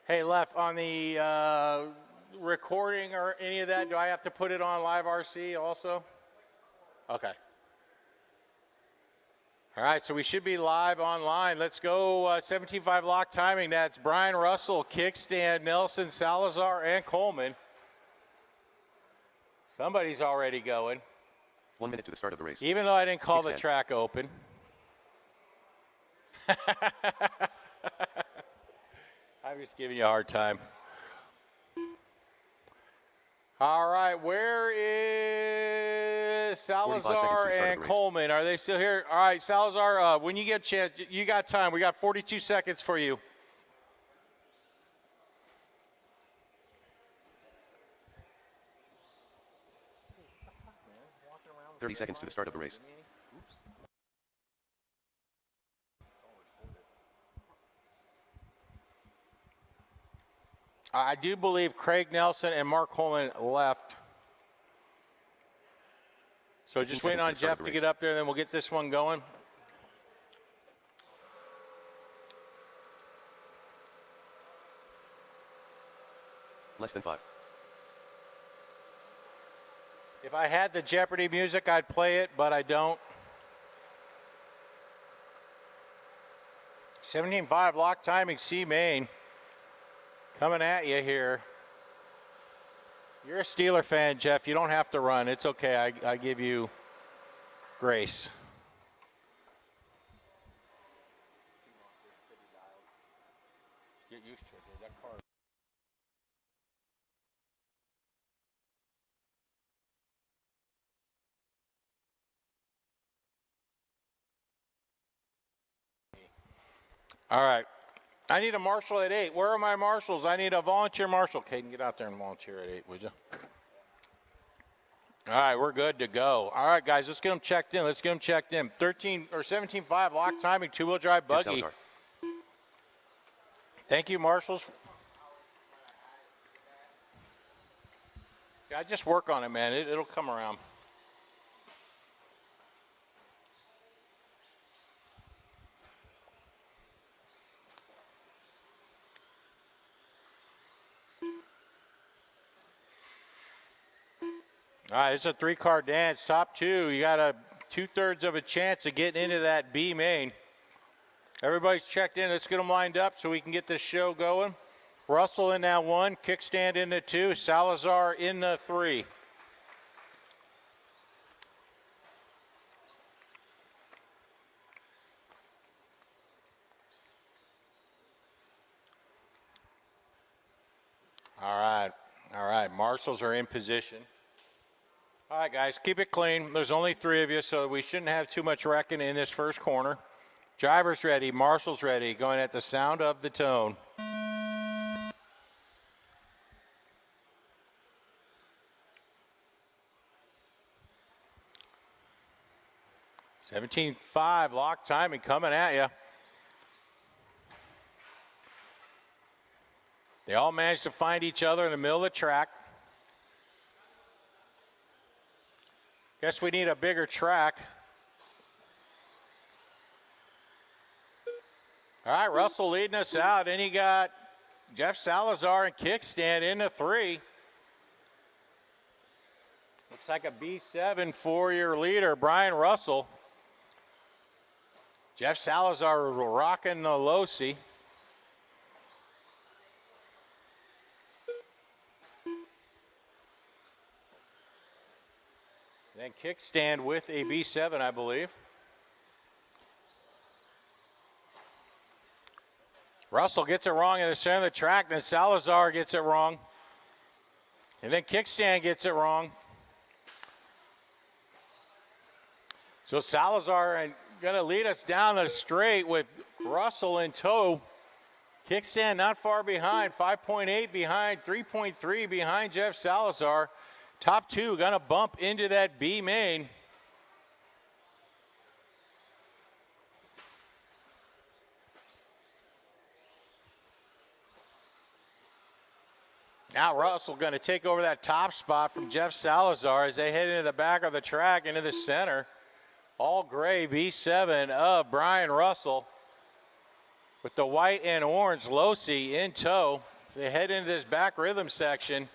Hey, Lef, on the recording or any of that, do I have to put it on Live RC also? Okay. All right, so we should be live online. Let's go 17.5 lock timing. That's Brian Russell, kickstand, Nelson, Salazar, and Coleman. Somebody's already going. 1 minute to the start of the race. Even though I didn't call the track open. I'm just giving you a hard time. All right, where is Salazar and Coleman? Are they still here? All right, Salazar, when you get a chance, you got time. We got 42 seconds for you. – 30 seconds to the start of the race. I do believe Craig Nelson and Mark Coleman left. So just waiting on Jeff to get up there, and then we'll get this one going. Less than 5. If I had the Jeopardy music, I'd play it, but I don't. 17.5 lock timing, C main. Coming at you here. You're a Steeler fan, Jeff. You don't have to run. It's okay. I give you grace. Get used to it, dude. That car. All right. I need a marshal at 8. Where are my marshals? I need a volunteer marshal. Caden, get out there and volunteer at 8, would you? All right, we're good to go. All right, guys, let's get them checked in. 17.5 lock timing, two-wheel drive buggy. Thank you, marshals. Yeah, just work on it, man. It'll come around. All right, it's a 3-car dance. Top 2, you got a 2/3 of a chance of getting into that B main. Everybody's checked in. Let's get them lined up so we can get this show going. Russell in that 1, kickstand in the 2, Salazar in the 3. All right, marshals are in position. All right, guys, keep it clean. There's only 3 of you, so we shouldn't have too much wrecking in this first corner. Driver's ready, marshals ready, going at the sound of the tone. $17.5 lock timing coming at you. They all managed to find each other in the middle of the track. Guess we need a bigger track. All right, Russell leading us out. Then you got Jeff Salazar and kickstand in the 3. Looks like a B7 for your leader, Brian Russell. Jeff Salazar rocking the Losi. And kickstand with a B7, I believe. Russell gets it wrong in the center of the track, then Salazar gets it wrong. And then kickstand gets it wrong. So Salazar going to lead us down the straight with Russell in tow. Kickstand not far behind, 5.8 behind, 3.3 behind Jeff Salazar. Top 2 going to bump into that B main. Now Russell going to take over that top spot from Jeff Salazar as they head into the back of the track, into the center. All gray B7 of Brian Russell with the white and orange Losi in tow. as they head into this back rhythm section.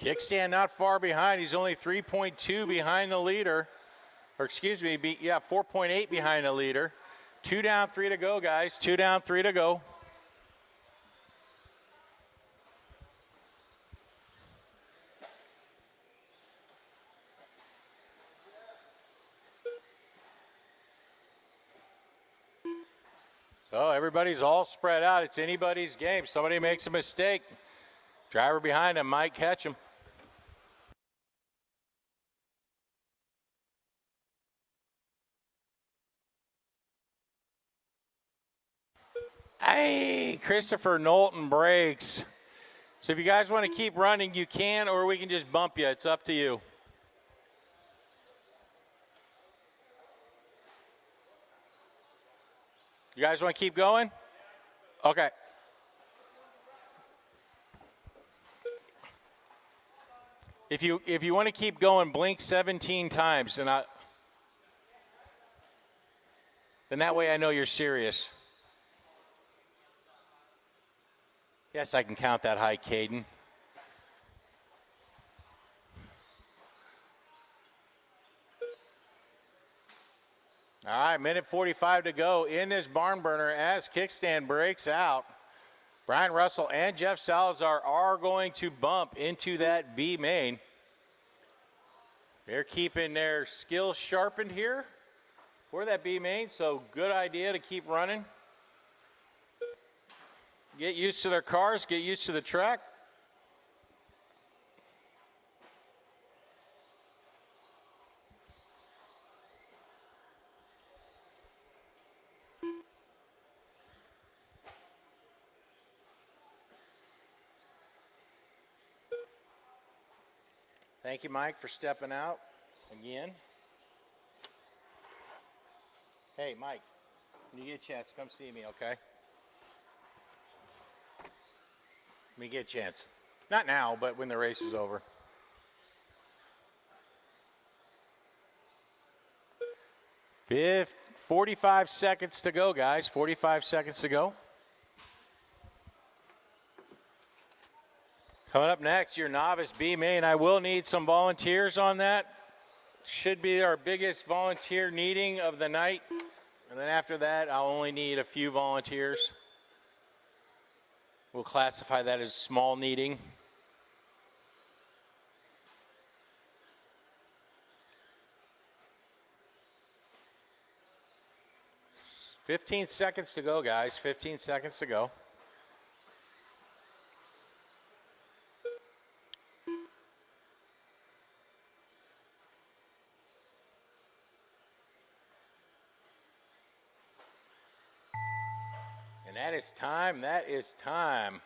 Kickstand not far behind. He's only 3.2 behind the leader. Or excuse me, 4.8 behind the leader. 2 down, 3 to go, guys. 2 down, 3 to go. So everybody's all spread out. It's anybody's game. Somebody makes a mistake. Driver behind him might catch him. Hey, Christopher Knowlton breaks. So if you guys want to keep running, you can, or we can just bump you. It's up to you. You guys want to keep going? Okay. If you want to keep going, blink 17 times, and then that way I know you're serious. Yes, I can count that high, Caden. All right, minute 45 to go in this barn burner as kickstand breaks out. Brian Russell and Jeff Salazar are going to bump into that B main. They're keeping their skills sharpened here for that B main, so good idea to keep running. Get used to their cars, get used to the track. Thank you, Mike, for stepping out again. Hey, Mike, when you get a chance, come see me, okay? When you get a chance. Not now, but when the race is over. Fifth, 45 seconds to go, guys. 45 seconds to go. Coming up next, your novice B main. I will need some volunteers on that. Should be our biggest volunteer needing of the night. And then after that, I'll only need a few volunteers. We'll classify that as small needing. "15 seconds to go, guys. 15 seconds to go. And that is time. That is time.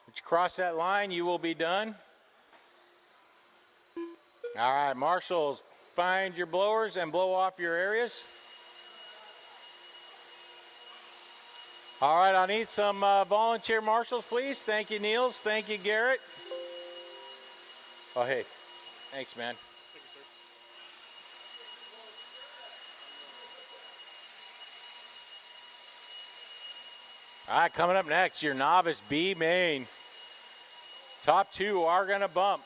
Once you cross that line, you will be done. All right, marshals, find your blowers and blow off your areas. All right, I need some volunteer marshals, please. Thank you, Niels. Thank you, Garrett. Oh, hey. Thanks, man. Thank you, sir. All right, coming up next, your novice B main. Top two are going to bump.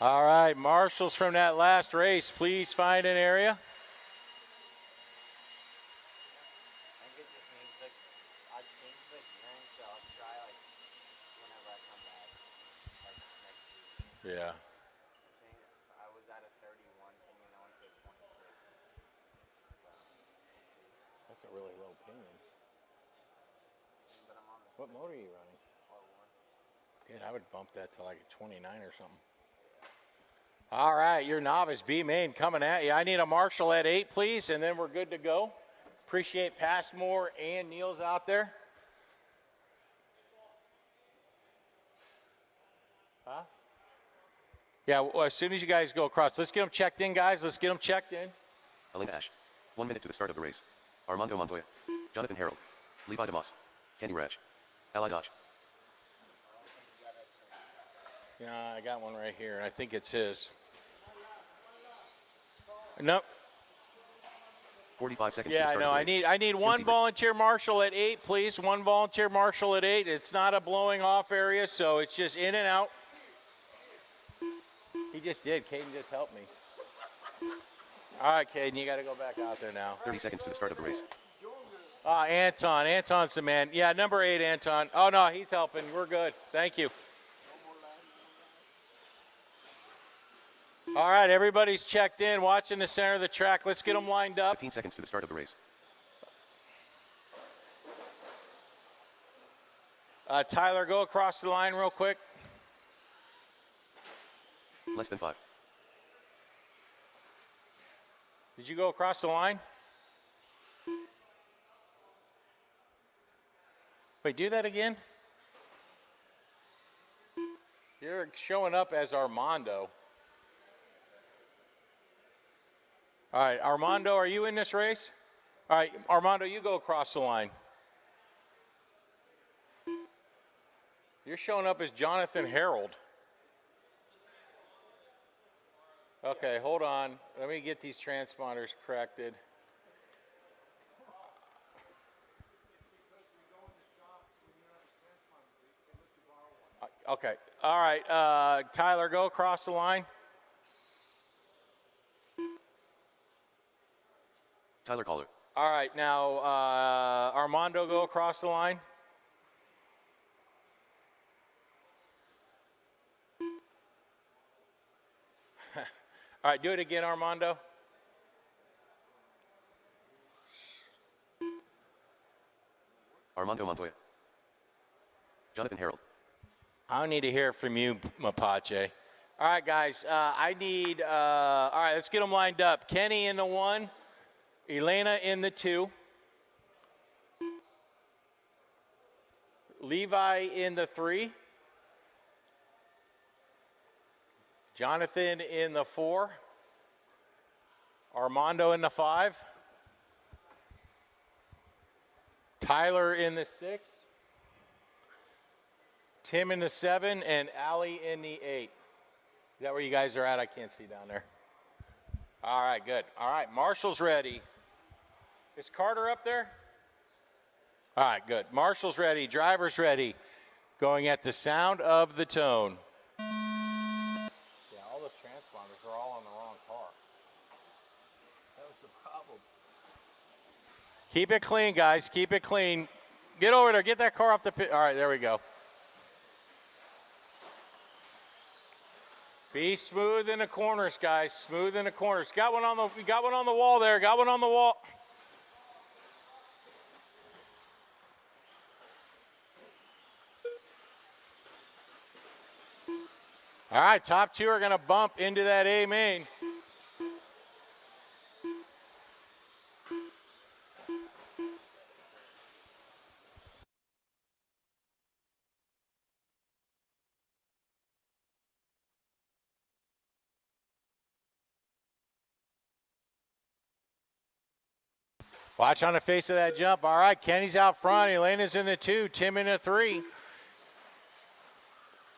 All right, marshals from that last race, please find an area. I think it just needs like, I changed the gearing, so I'll try like whenever I come back, like next week. Yeah. I was at a 31 pinion, I went to a 26. So, we'll see. That's a really low pinion. But I'm on the What motor are you running? R1. Dude, I would bump that to like a 29 or something. All right, your novice B main coming at you. I need a marshal at 8, please, and then we're good to go. Appreciate Passmore and Niels out there. Huh? Yeah, well, as soon as you guys go across, let's get them checked in, guys. Let's get them checked in. Elena Ash. 1 minute to the start of the race. Armando Montoya. Jonathan Harold. Levi DeMoss. Kenny Raj. Ally Dodge. Yeah, I got one right here. I think it's his. Nope. 45 seconds to Yeah, the I start know. of the race. I need one Seaver. volunteer marshal at 8, please. One volunteer marshal at 8. It's not a blowing off area, so it's just in and out. He just did. Caden just helped me. All right, Caden, you got to go back out there now. 30 seconds to the start of the race. Anton. Anton's the man. Yeah, number 8, Anton. Oh, no, he's helping. We're good. Thank you. All right, everybody's checked in, watching the center of the track. Let's get them lined up. 15 seconds to the start of the race. Tyler, go across the line real quick. Less than 5. Did you go across the line? Wait, do that again? You're showing up as Armando. All right, Armando, are you in this race? All right, Armando, you go across the line. You're showing up as Jonathan Harold. Okay, hold on. Let me get these transponders corrected. Okay, all right, Tyler, go across the line. Tyler Caller. All right, now Armando, go across the line. All right, do it again, Armando. Armando Montoya. Jonathan Harold. I don't need to hear from you, Mapache. All right, guys, I need, all right, let's get them lined up. Kenny in the 1, Elena in the 2, Levi in the 3, Jonathan in the 4, Armando in the 5, Tyler in the 6, Tim in the 7, and Allie in the 8. Is that where you guys are at? I can't see down there. All right, good. All right, Marshall's ready. Is Carter up there? All right, good. Marshall's ready. Driver's ready. Going at the sound of the tone. Yeah, all those transponders are all on the wrong car. That was the problem. Keep it clean, guys. Keep it clean. Get over there. Get that car off the pit. All right, there we go. Be smooth in the corners, guys. Smooth in the corners. We got one on the wall there. Got one on the wall. All right, top 2 are going to bump into that A main. Watch on the face of that jump. All right, Kenny's out front. Elena's in the 2. Tim in the 3.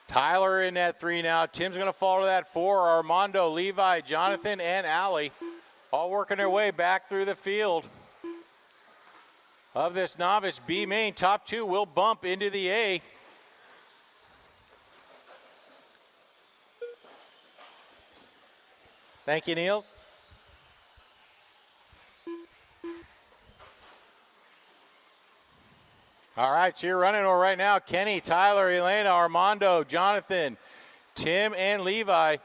Tyler in that 3 now. Tim's going to fall to that 4. Armando, Levi, Jonathan, and Allie all working their way back through the field of this novice B main. Top 2 will bump into the A. Thank you, Niels. All right, so you're running right now. Kenny, Tyler, Elena, Armando, Jonathan, Tim, and Levi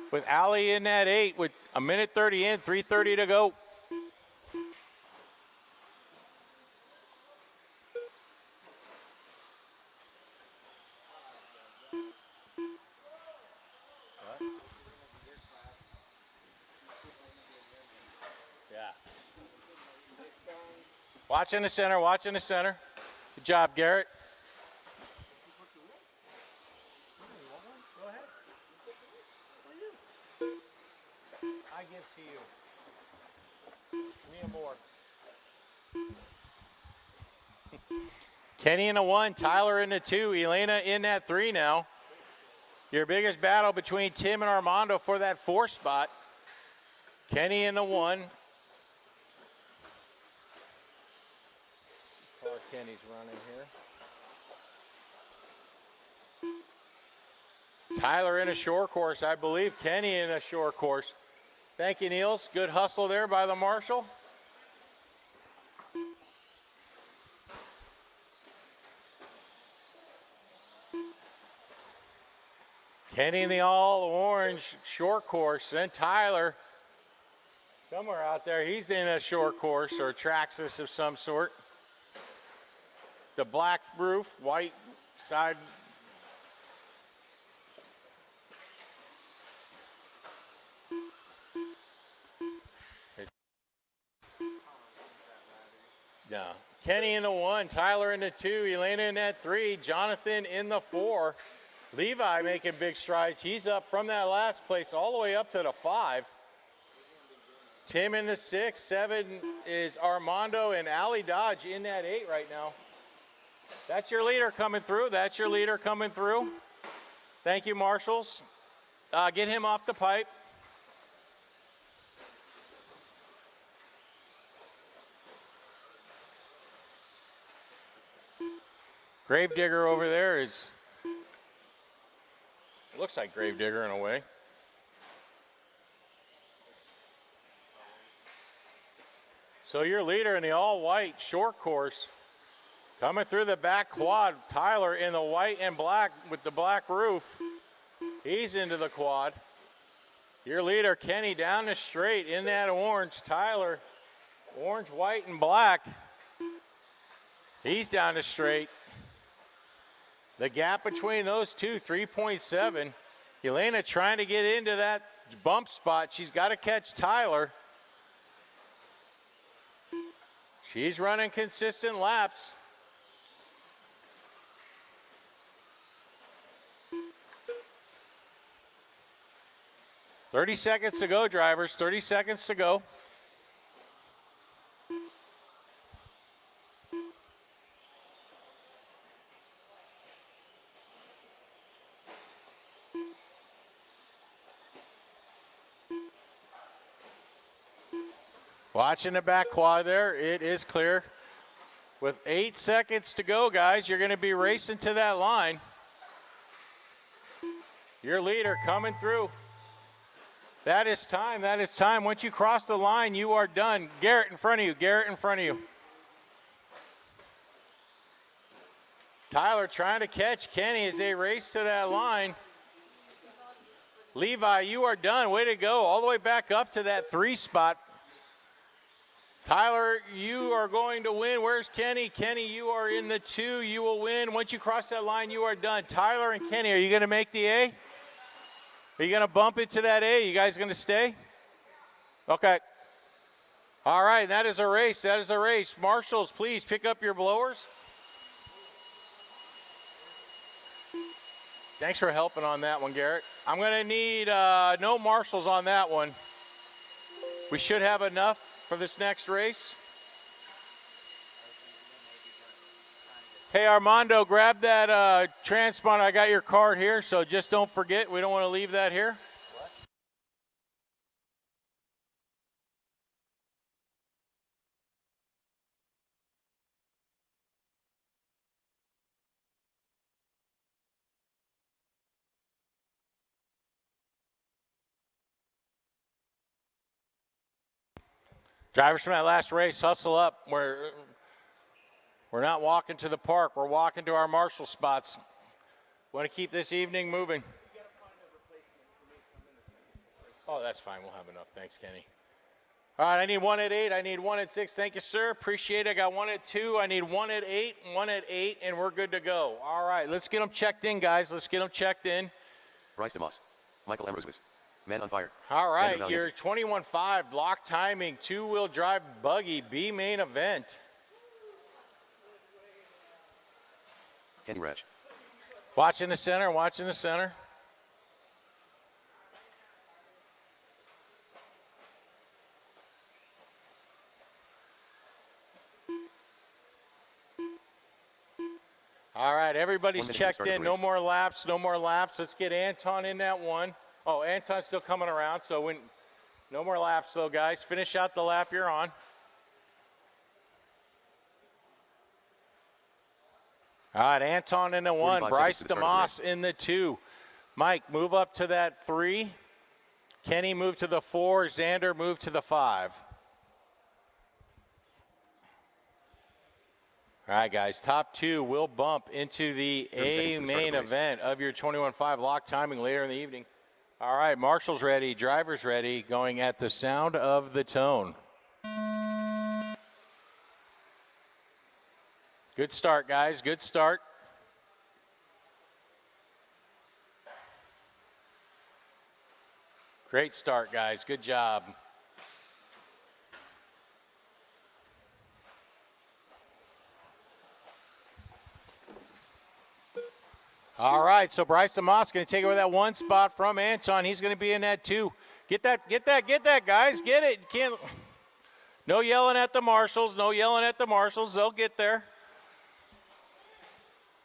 with Allie in that 8 with a minute 30 in, 3:30 to go. Yeah. Watch in the center, watch in the center. Good job, Garrett. I give to you. Give me more. Kenny in a 1, Tyler in a 2, Elena in that 3 now. Your biggest battle between Tim and Armando for that 4 spot. Kenny in the 1. Car Kenny's running here. Tyler in a short course, I believe. Kenny in a short course. Thank you, Niels. Good hustle there by the marshal. Kenny in the all orange short course. Then Tyler, somewhere out there, he's in a short course or a Traxxas of some sort. The black roof, white side. No. Kenny in the 1, Tyler in the 2, Elena in that 3, Jonathan in the 4. Levi making big strides. He's up from that last place all the way up to the 5. Tim in the 6, 7 is Armando and Ali Dodge in that 8 right now. That's your leader coming through. That's your leader coming through. Thank you, marshals. Get him off the pipe. Gravedigger over there is, looks like Gravedigger in a way. So your leader in the all-white short course, coming through the back quad, Tyler in the white and black with the black roof. He's into the quad. Your leader, Kenny, down the straight in that orange. Tyler, orange, white, and black. He's down the straight. The gap between those two, 3.7. Elena trying to get into that bump spot. She's got to catch Tyler. She's running consistent laps. "30 seconds to go, drivers. 30 seconds to go. Watching the back quad there, it is clear. With 8 seconds to go, guys, you're going to be racing to that line. Your leader coming through. That is time. That is time. Once you cross the line, you are done. Garrett in front of you. Garrett in front of you. Tyler trying to catch Kenny as they race to that line. Levi, you are done. Way to go. All the way back up to that 3 spot. Tyler, you are going to win. Where's Kenny? Kenny, you are in the 2. You will win. Once you cross that line, you are done. Tyler and Kenny, are you going to make the A? Are you going to bump it to that A? You guys going to stay? Okay. All right, that is a race. That is a race. Marshals, please pick up your blowers. Thanks for helping on that one, Garrett. I'm going to need no marshals on that one. We should have enough for this next race. Hey, Armando, grab that transponder. I got your card here, so just don't forget. We don't want to leave that here. What? Drivers from that last race, hustle up. We're not walking to the park. We're walking to our marshal spots. Want to keep this evening moving. Oh, that's fine. We'll have enough. Thanks, Kenny. All right, I need 1 at 8. I need 1 at 6. Thank you, sir. Appreciate it. I got 1 at 2. I need 1 at 8, 1 at 8, and we're good to go. All right, let's get them checked in, guys. Let's get them checked in. Bryce DeMoss. Michael Ambrosewicz. Man on fire. All right, Andrew your 21.5 block timing, 2-wheel drive buggy, B main event. Kenny Reg. Watching the center, watching the center. All right, everybody's 1 minute to the checked start of in. the No race. more laps, no more laps. Let's get Anton in that one. Oh, Anton's still coming around, so no more laps though, guys. Finish out the lap you're on. All right, Anton in the 1, 45 Bryce seconds to the start of the DeMoss in the 2. Mike, move up to that 3. Kenny, move to the 4. Xander, move to the 5. All right, guys, top 2 will bump into the 30 seconds A to the start of main the race. event of your 21.5 lock timing later in the evening. All right, Marshall's ready, driver's ready, going at the sound of the tone. Good start, guys, good start. Great start, guys, good job. All right, so Bryce DeMoss going to take over that 1 spot from Anton. He's going to be in that 2. Get that, guys. Get it. Can't. No yelling at the marshals. No yelling at the marshals. They'll get there.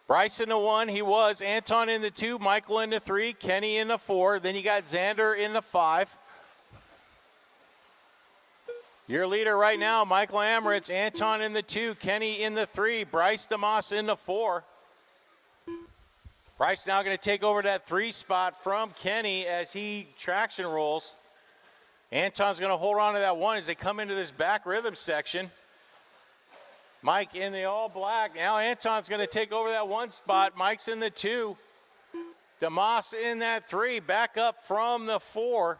Bryce in the 1, he was. Anton in the 2, Michael in the 3, Kenny in the 4. Then you got Xander in the 5. Your leader right now, Michael Amaritz, Anton in the 2, Kenny in the 3, Bryce DeMoss in the 4. Bryce now going to take over that 3 spot from Kenny as he traction rolls. Anton's going to hold on to that 1 as they come into this back rhythm section. Mike in the all black. Now Anton's going to take over that 1 spot. Mike's in the 2. DeMoss in that 3. Back up from the 4.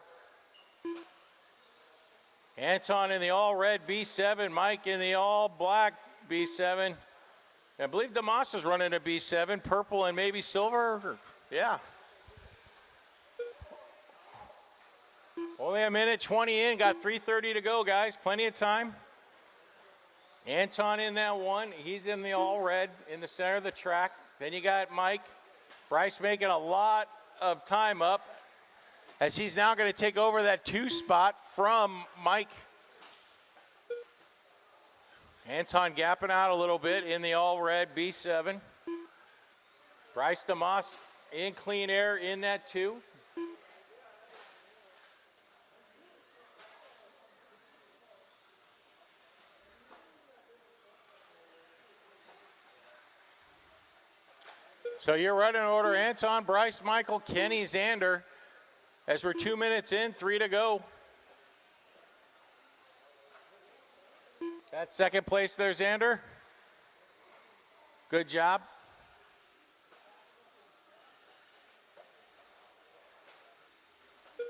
Anton in the all red B7. Mike in the all black B7. I believe DeMoss is running a B7, purple and maybe silver. Yeah. Only a minute 20 in, got 3:30 to go, guys. Plenty of time. Anton in that 1. He's in the all red in the center of the track. Then you got Mike. Bryce making a lot of time up as he's now going to take over that 2 spot from Mike. Anton gapping out a little bit in the all red B7. Bryce DeMoss in clean air in that 2. So your running order, Anton, Bryce, Michael, Kenny, Xander. As we're 2 minutes in, 3 to go. Got second place there, Xander. Good job.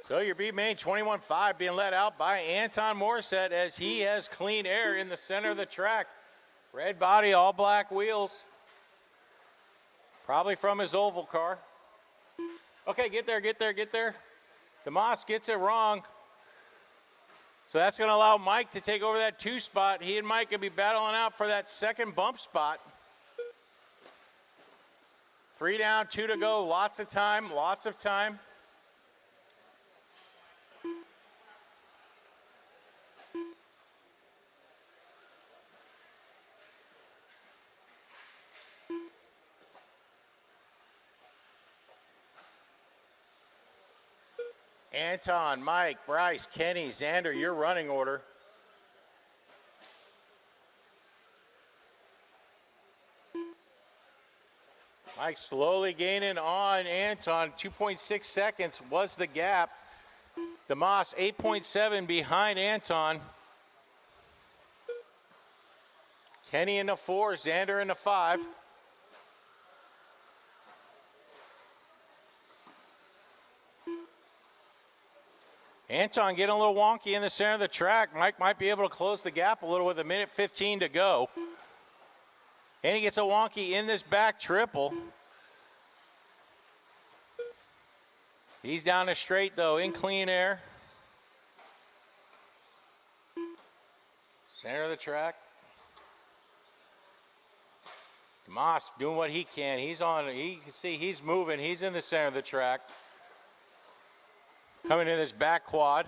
So your B main 21.5 being led out by Anton Morissette as he has clean air in the center of the track. Red body, all black wheels. Probably from his oval car. Okay, get there. DeMoss gets it wrong. So that's going to allow Mike to take over that 2 spot. He and Mike will be battling out for that second bump spot. 3 down, 2 to go. Lots of time. Anton, Mike, Bryce, Kenny, Xander, your running order. Mike slowly gaining on Anton. 2.6 seconds was the gap. DeMoss 8.7 behind Anton. Kenny in the 4, Xander in the 5. Anton getting a little wonky in the center of the track. Mike might be able to close the gap a little with a minute 15 to go. And he gets a wonky in this back triple. He's down the straight though, in clean air. Center of the track. DeMoss doing what he can. He's on, you can see he's moving. He's in the center of the track. Coming in this back quad.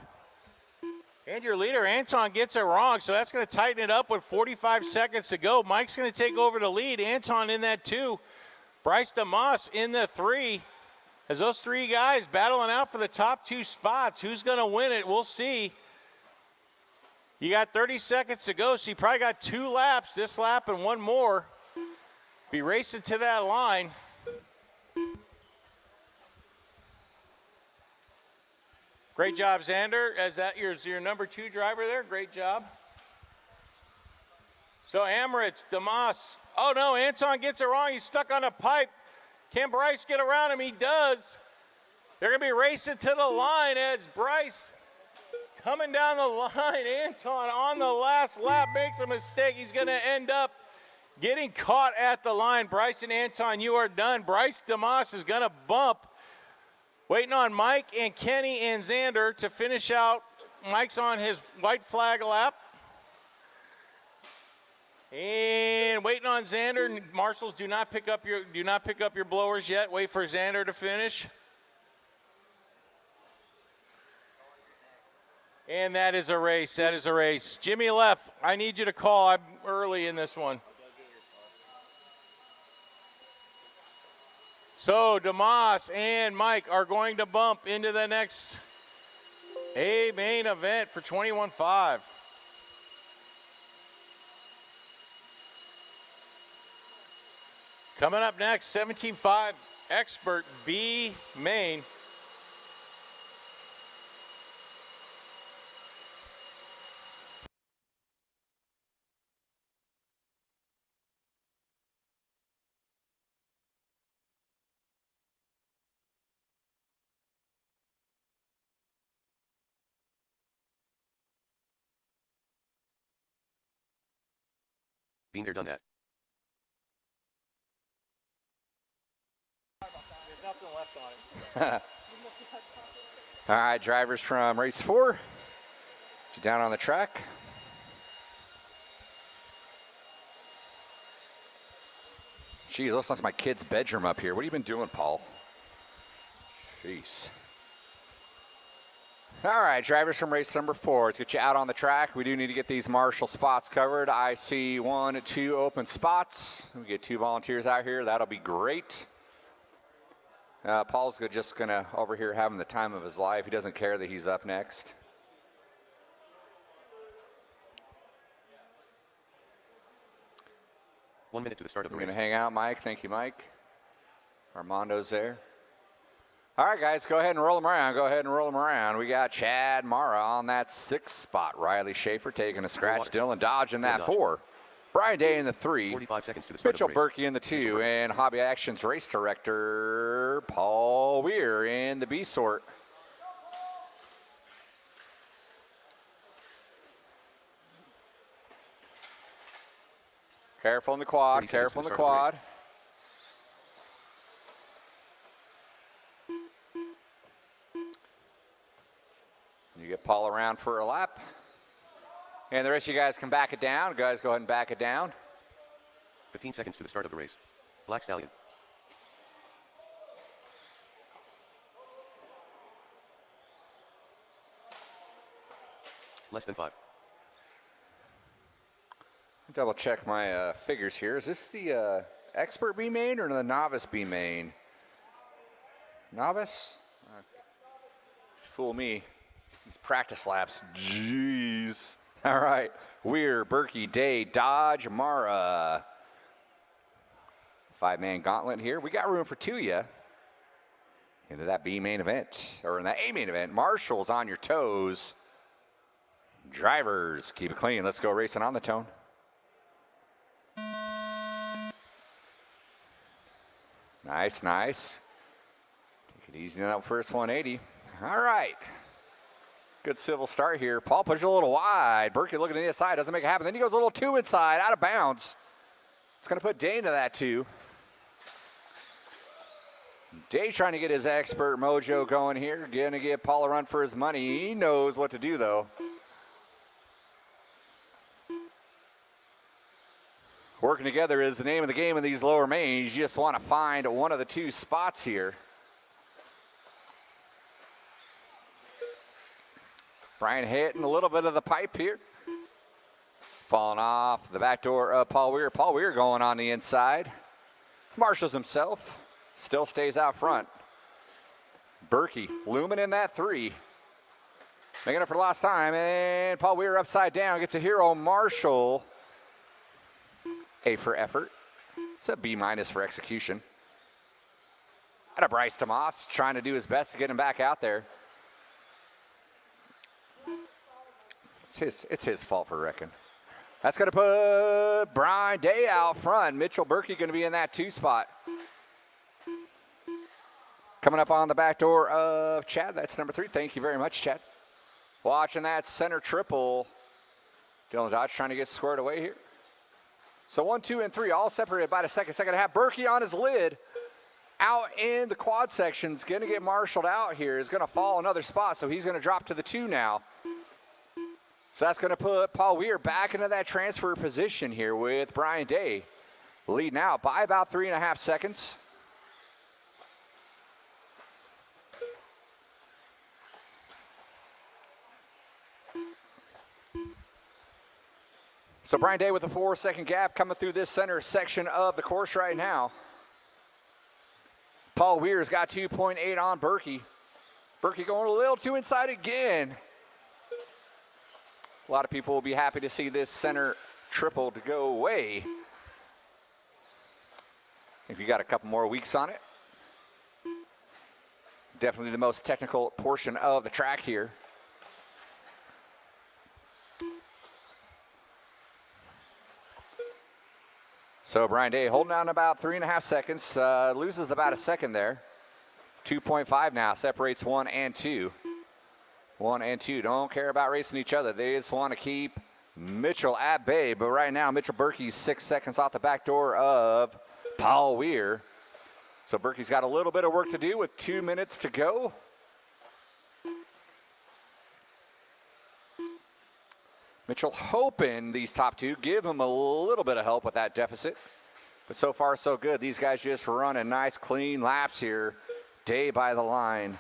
And your leader, Anton, gets it wrong, so that's going to tighten it up with 45 seconds to go. Mike's going to take over the lead. Anton in that 2. Bryce DeMoss in the 3. As those 3 guys battling out for the top 2 spots. Who's going to win it? We'll see. You got 30 seconds to go, so you probably got 2 laps, this lap and 1 more. Be racing to that line. Great job, Xander. Is that your number 2 driver there? Great job. So Emirates, DeMoss. Oh no, Anton gets it wrong. He's stuck on a pipe. Can Bryce get around him? He does. They're going to be racing to the line as Bryce coming down the line. Anton on the last lap makes a mistake. He's going to end up getting caught at the line. Bryce and Anton, you are done. Bryce DeMoss is going to bump. Waiting on Mike and Kenny and Xander to finish out. Mike's on his white flag lap. And waiting on Xander. Marshals, do not pick up your blowers yet. Wait for Xander to finish. And that is a race. That is a race. Jimmy left. I need you to call. I'm early in this one. So DeMoss and Mike are going to bump into the next main event for 21.5. Coming up next, 17.5 Expert B main. Been there, done that. There's nothing left on it. All right, drivers from race 4. Down on the track. Geez, looks like my kid's bedroom up here. What have you been doing, Paul? Jeez. All right, drivers from race number 4. Let's get you out on the track. We do need to get these marshal spots covered. I see 1, 2 open spots. We get 2 volunteers out here. That'll be great. Paul's just going to over here having the time of his life. He doesn't care that he's up next. One minute to the start of the We're race. going to hang out, Mike. Thank you, Mike. Armando's there. All right, guys, go ahead and roll them around. Go ahead and roll them around. We got Chad Mara on that 6th spot. Riley Schaefer taking a scratch. Dylan Dodge in that 4. Brian Day in the 3. 45 seconds to the start Mitchell of the race. Berkey in the 2. And Hobby Actions race director Paul Weir in the B sort. Careful in the quad. 30 seconds Careful in to the the start of the quad. You get Paul around for a lap. And the rest of you guys can back it down. Guys, go ahead and back it down. 15 seconds to the start of the race. Black Stallion. Less than 5. Double check my figures here. Is this the expert B main or the novice B main? Novice? Fool me. These practice laps. Jeez. All right. Weir, Berkey, Day, Dodge, Mara. 5-man gauntlet here. We got room for 2 ya. Into that B main event, or in that A main event. Marshall's on your toes. Drivers, keep it clean. Let's go racing on the tone. Nice, nice. Take it easy on that first 180. All right. Good civil start here. Paul pushes a little wide. Berkey looking to the inside, doesn't make it happen. Then he goes a little 2 inside, out of bounds. It's going to put Day into that 2. Day trying to get his expert mojo going here. Going to give Paul a run for his money. He knows what to do, though. Working together is the name of the game in these lower mains. You just want to find one of the 2 spots here. Brian hitting a little bit of the pipe here. Falling off the back door of Paul Weir. Paul Weir going on the inside. Marshals himself still stays out front. Berkey looming in that 3. Making up for lost time, and Paul Weir upside down gets a hero. Marshall, A for effort. It's a B- for execution. And a Bryce DeMoss trying to do his best to get him back out there. It's his fault for wrecking. That's going to put Brian Day out front. Mitchell Berkey going to be in that 2 spot. Coming up on the back door of Chad. That's number 3. Thank you very much, Chad. Watching that center triple. Dylan Dodge trying to get squared away here. So 1, 2, and 3 all separated by a second. Second half. Berkey on his lid. Out in the quad section's going to get marshaled out here. Is going to fall another spot, so he's going to drop to the 2 now. So that's going to put Paul Weir back into that transfer position here with Brian Day leading out by about 3.5 seconds. So Brian Day with a 4-second gap coming through this center section of the course right now. Paul Weir's got 2.8 on Berkey. Berkey going a little too inside again. A lot of people will be happy to see this center triple to go away. If you got a couple more weeks on it. Definitely the most technical portion of the track here. So Brian Day holding on about 3.5 seconds, loses about a second there. 2.5 now, separates 1 and 2. 1 and 2 don't care about racing each other. They just want to keep Mitchell at bay. But right now, Mitchell Berkey's 6 seconds off the back door of Paul Weir. So Berkey's got a little bit of work to do with 2 minutes to go. Mitchell hoping these top 2 give him a little bit of help with that deficit. But so far, so good. These guys just running nice, clean laps here. Day by the line.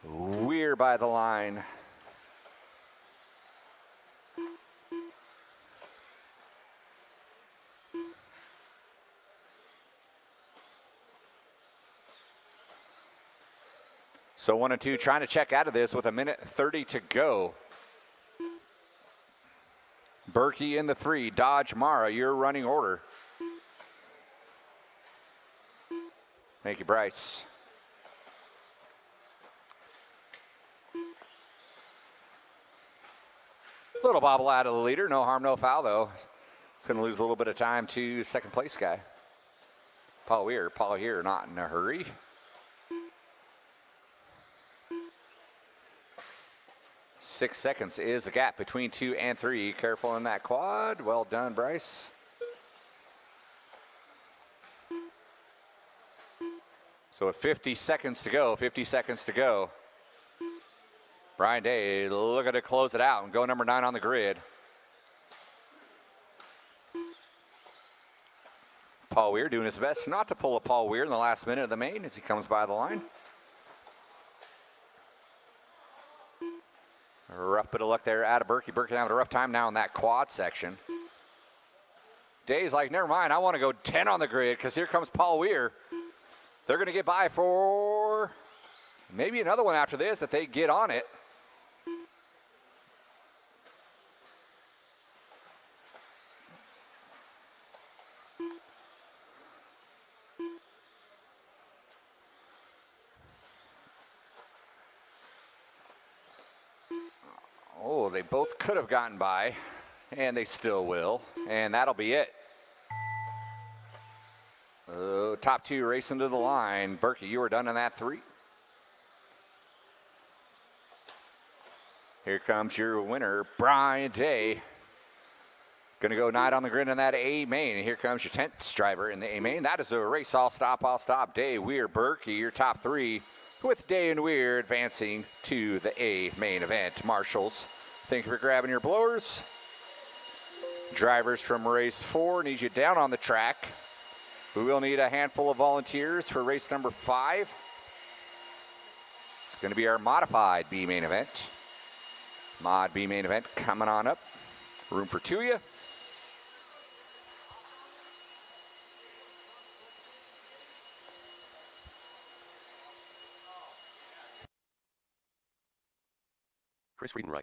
Weir by the line. So 1 and 2 trying to check out of this with 1:30 to go. Berkey in the 3, Dodge, Mara, your running order. Thank you, Bryce. Little bobble out of the leader, no harm, no foul though. It's going to lose a little bit of time to second place guy. Paul Weir. Paul here, not in a hurry. Six seconds is the gap between 2 and 3. Careful in that quad. Well done, Bryce. So with 50 seconds to go, 50 seconds to go. Brian Day looking to close it out and go number 9 on the grid. Paul Weir doing his best not to pull a Paul Weir in the last minute of the main as he comes by the line. A rough bit of luck there out of Berkey. Berkey having a rough time now in that quad section. Day's like, never mind, I want to go 10 on the grid because here comes Paul Weir. They're going to get by for maybe another one after this if they get on it. Oh, they both could have gotten by, and they still will, and that'll be it. Top 2 racing to the line. Berkey, you were done in that 3. Here comes your winner, Brian Day. Going to go 9 on the grid in that A main. And here comes your 10th driver in the A main. That is a race. I'll stop. Day, Weir, Berkey, your top 3. With Day and Weir advancing to the A main event. Marshals, thank you for grabbing your blowers. Drivers from race 4 need you down on the track. We will need a handful of volunteers for race number 5. It's going to be our modified B main event. Mod B main event coming on up. Room for 2 of you. Chris Friedenreich.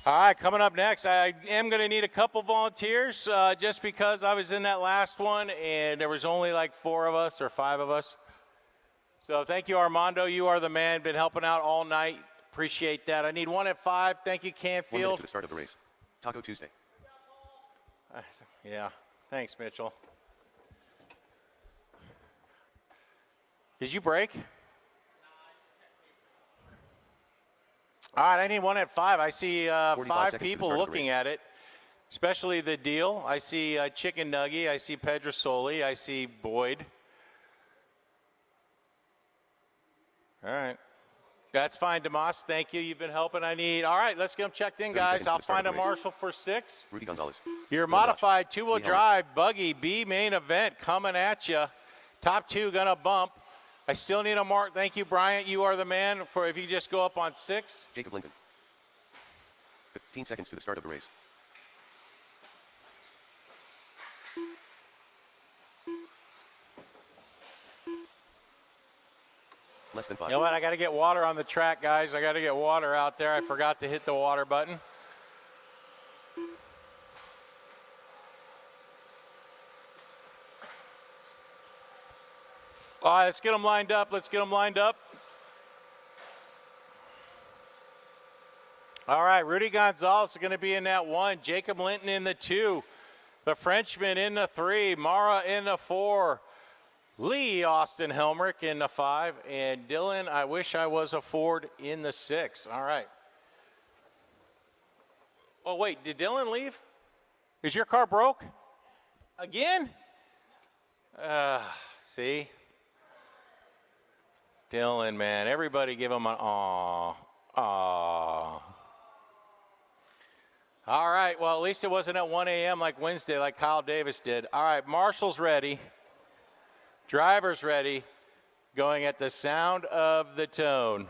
All right, coming up next, I am going to need a couple volunteers just because I was in that last one and there was only like 4 of us or 5 of us. So thank you, Armando. You are the man. Been helping out all night. Appreciate that. I need 1 at 5. Thank you, 1 minute Canfield. to the start of the race. Taco Tuesday. Yeah, thanks, Mitchell. Did you break? All right, I need 1 at 5. I see 45 5 seconds to the people start of the looking race. at it, especially the deal. I see Chicken Nuggy. I see Pedrasoli. I see Boyd. All right. That's fine, Demas. Thank you. You've been helping. I need. All right, let's get them checked in, 30 seconds guys. to I'll the start find a of the race. marshal for 6. Rudy Gonzalez. Your Dylan Dodge. modified 2-wheel Lee Helmer. drive buggy B main event coming at you. Top 2 gonna bump. I still need a mark. Thank you, Bryant. You are the man for if you just go up on 6. Jacob Lincoln. 15 seconds to the start of the race. Less than 5. You know what? I got to get water on the track, guys. I got to get water out there. I forgot to hit the water button. All right, let's get them lined up. Let's get them lined up. All right, Rudy Gonzalez is going to be in that 1. Jacob Linton in the 2. The Frenchman in the 3. Mara in the 4. Lee Austin Helmrich in the 5. And Dylan, I wish I was a Ford in the 6. All right. Oh, wait, did Dylan leave? Is your car broke? Again? See? Dylan, man, everybody give him an aw. Aw. All right, well, at least it wasn't at 1 a.m. like Wednesday like Kyle Davis did. All right, Marshall's ready. Driver's ready. Going at the sound of the tone.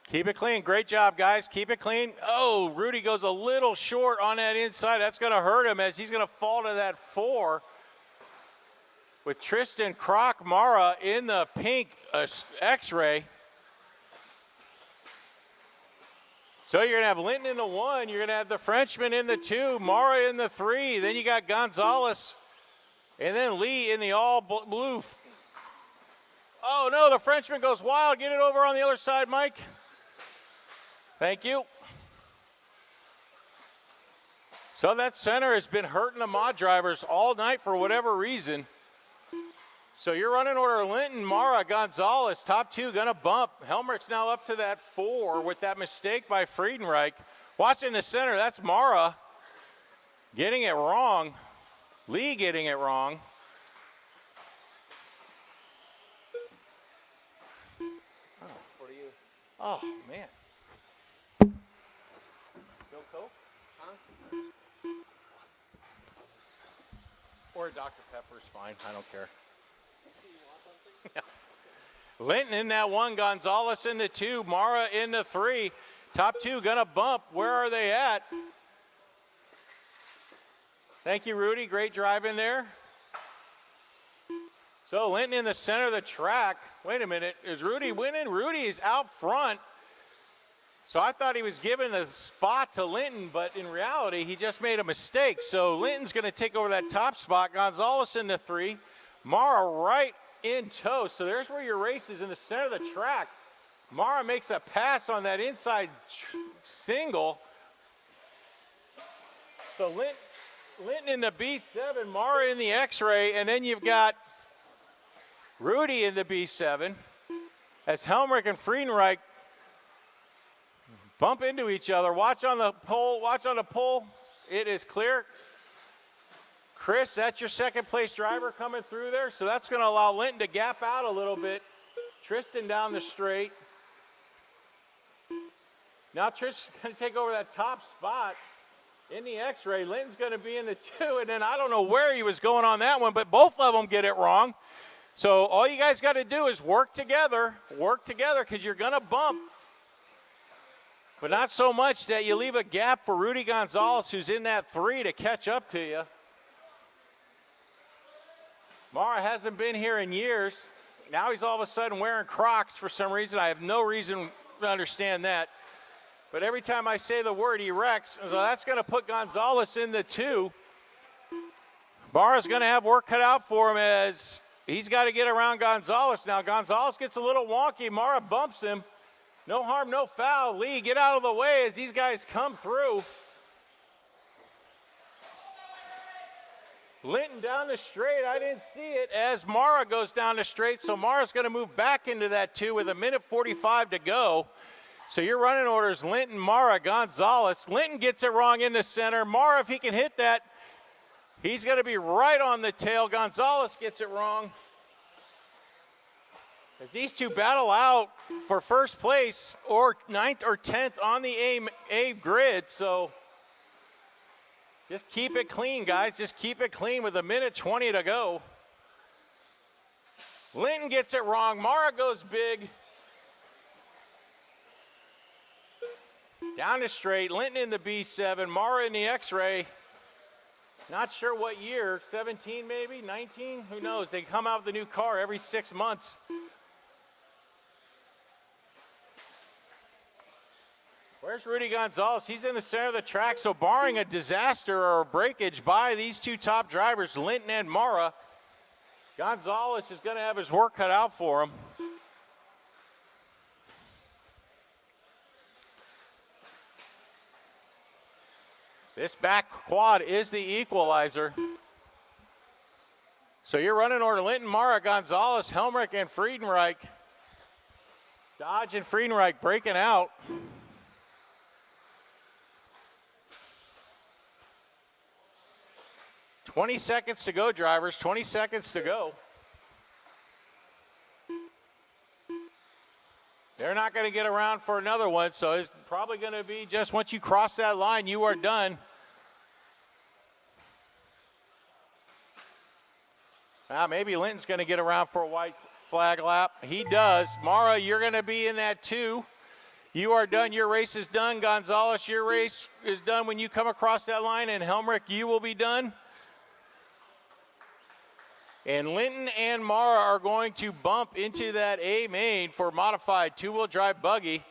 Keep it clean. Great job, guys. Keep it clean. Oh, Rudy goes a little short on that inside. That's going to hurt him as he's going to fall to that 4. With Tristan Kroc Mara in the pink X-ray. So you're going to have Linton in the 1. You're going to have the Frenchman in the 2. Mara in the 3. Then you got Gonzalez. And then Lee in the all blue. Oh, no, the Frenchman goes wild. Get it over on the other side, Mike. Thank you. So that center has been hurting the mod drivers all night for whatever reason. So you're running order Linton, Mara, Gonzalez, top 2 gonna bump. Helmrich's now up to that 4 with that mistake by Friedenreich. Watching the center, that's Mara getting it wrong. Lee getting it wrong. Oh, man. Bill Coke? Huh? Or a Dr. Pepper's fine. I don't care. Linton in that 1, Gonzalez in the 2, Mara in the 3. Top 2 gonna bump. Where are they at? Thank you, Rudy. Great drive in there. So Linton in the center of the track. Wait a minute. Is Rudy winning? Rudy is out front. So I thought he was giving the spot to Linton, but in reality, he just made a mistake. So Linton's going to take over that top spot. Gonzalez in the 3. Mara right in tow. So there's where your race is, in the center of the track. Mara makes a pass on that inside single. So Linton in the B7, Mara in the X-ray, and then you've got Rudy in the B7 as Helmrich and Friedenreich bump into each other. Watch on the pole. Watch on the pole. It is clear. Chris, that's your second place driver coming through there. So that's going to allow Linton to gap out a little bit. Tristan down the straight. Now Tristan's going to take over that top spot. In the X-ray, Linton's going to be in the 2, and then I don't know where he was going on that one, but both of them get it wrong. So all you guys got to do is work together, because you're going to bump. But not so much that you leave a gap for Rudy Gonzalez, who's in that 3, to catch up to you. Mara hasn't been here in years. Now he's all of a sudden wearing Crocs for some reason. I have no reason to understand that. But every time I say the word, he wrecks. So that's going to put Gonzalez in the 2. Mara's going to have work cut out for him as he's got to get around Gonzalez. Now Gonzalez gets a little wonky. Mara bumps him. No harm, no foul. Lee, get out of the way as these guys come through. Linton down the straight. I didn't see it as Mara goes down the straight. So Mara's going to move back into that 2 with 1:45 to go. So your running orders, Linton, Mara, Gonzalez. Linton gets it wrong in the center. Mara, if he can hit that, he's going to be right on the tail. Gonzalez gets it wrong. As these two battle out for first place or 9th or 10th on the A grid. So just keep it clean, guys. Just keep it clean with 1:20 to go. Linton gets it wrong. Mara goes big. Down the straight, Linton in the B7, Mara in the X-ray. Not sure what year, 17 maybe, 19? Who knows? They come out with a new car every 6 months. Where's Rudy Gonzalez? He's in the center of the track, so barring a disaster or a breakage by these two top drivers, Linton and Mara, Gonzalez is going to have his work cut out for him. This back quad is the equalizer. So you're running order Linton, Mara, Gonzalez, Helmrich, and Friedenreich. Dodge and Friedenreich breaking out. "20 seconds to go, drivers. 20 seconds to go. They're not going to get around for another one, so it's probably going to be just once you cross that line, you are done. Maybe Linton's going to get around for a white flag lap. He does. Mara, you're going to be in that 2. You are done. Your race is done. Gonzalez, your race is done when you come across that line. And Helmrich, you will be done. And Linton and Mara are going to bump into that A main for modified 2-wheel drive buggy.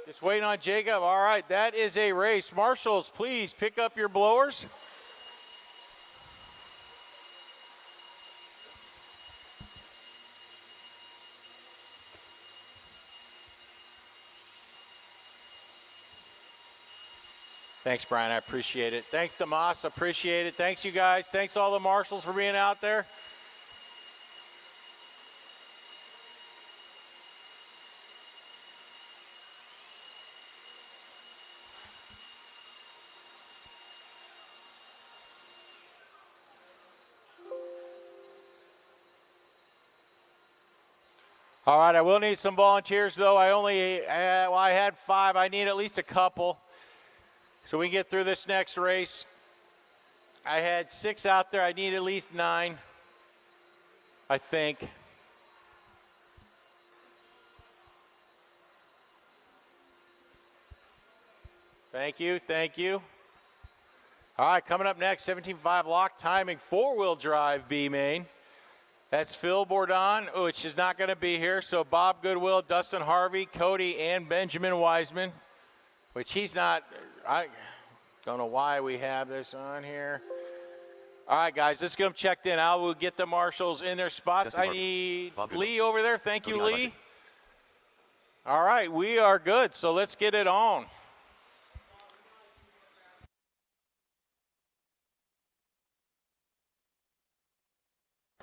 Just waiting on Jacob. All right, that is a race. Marshals, please pick up your blowers. Thanks, Brian. I appreciate it. Thanks, Damas. Appreciate it. Thanks, you guys. Thanks, all the marshals, for being out there. All right, I will need some volunteers, though. I had 5. I need at least a couple. So we can get through this next race. I had 6 out there. I need at least 9, I think. Thank you, thank you. All right, coming up next, 17.5 lock timing, 4-wheel drive B main. That's Phil Bourdon, which is not going to be here. So Bob Goodwill, Dustin Harvey, Cody, and Benjamin Wiseman, which he's not. I don't know why we have this on here. All right, guys, let's get them checked in. I will get the marshals in their spots. I need Lee over there. Thank you, Lee. All right, we are good, so let's get it on.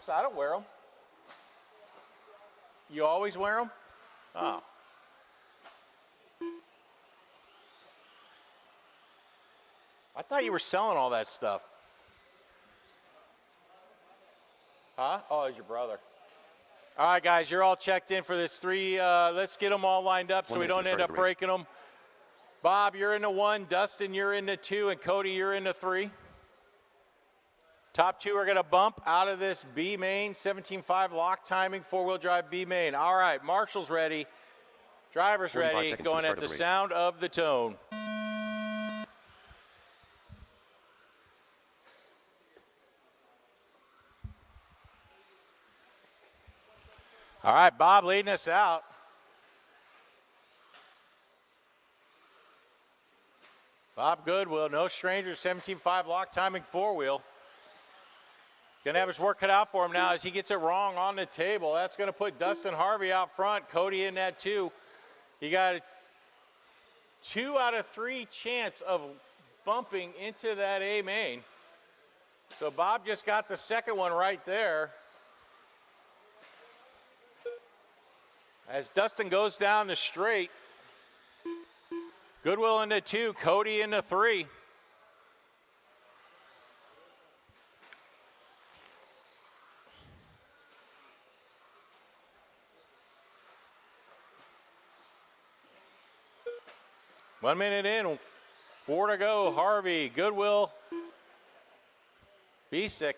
I don't wear them. You always wear them? Oh. I thought you were selling all that stuff. Huh? Oh, it's your brother. All right, guys, you're all checked in for this 3. Let's get them all lined up so we don't end up breaking them. Bob, you're into 1. Dustin, you're into 2. And Cody, you're into 3. Top 2 are going to bump out of this B main, 17.5 lock timing, 4-wheel drive B main. All right, Marshall's ready. Driver's 45 ready, seconds to the going start at of the the race. sound of the tone. All right, Bob leading us out. Bob Goodwill, no stranger, 17.5 lock timing 4-wheel. Gonna have his work cut out for him now as he gets it wrong on the table. That's gonna put Dustin Harvey out front. Cody in that 2. He got a 2 out of 3 chance of bumping into that A main. So Bob just got the second one right there. As Dustin goes down the straight, Goodwill into 2, Cody into 3. One minute in, 4 to go. Harvey, Goodwill, Bisick.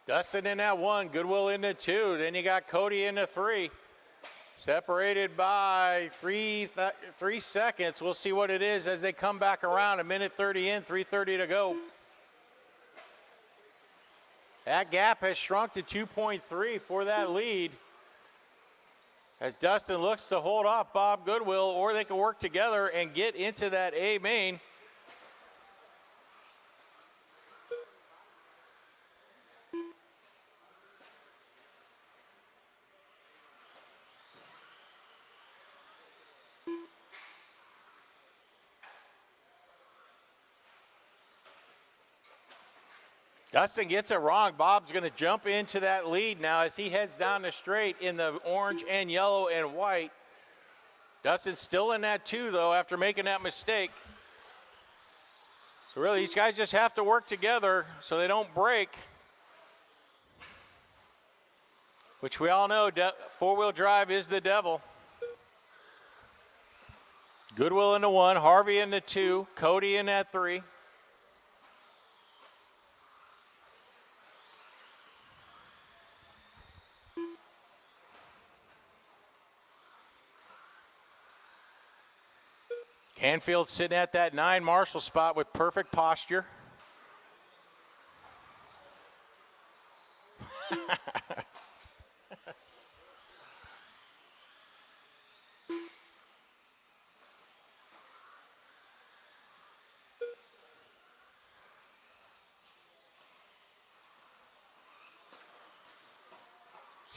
Dustin in that 1, Goodwill into 2. Then you got Cody into 3. Separated by 3 seconds. We'll see what it is as they come back around. 1:30 in, 3:30 to go. That gap has shrunk to 2.3 for that lead. As Dustin looks to hold off Bob Goodwill, or they can work together and get into that A main. Dustin gets it wrong. Bob's going to jump into that lead now as he heads down the straight in the orange and yellow and white. Dustin's still in that 2, though, after making that mistake. So really, these guys just have to work together so they don't break. Which we all know, 4-wheel drive is the devil. Goodwill into 1, Harvey into 2, Cody in that 3. Canfield sitting at that 9 Marshall spot with perfect posture.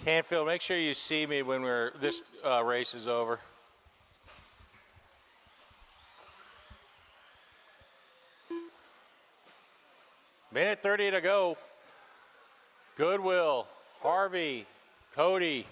Canfield, make sure you see me when this race is over. Minute 30 to go. Goodwill, Harvey, Cody.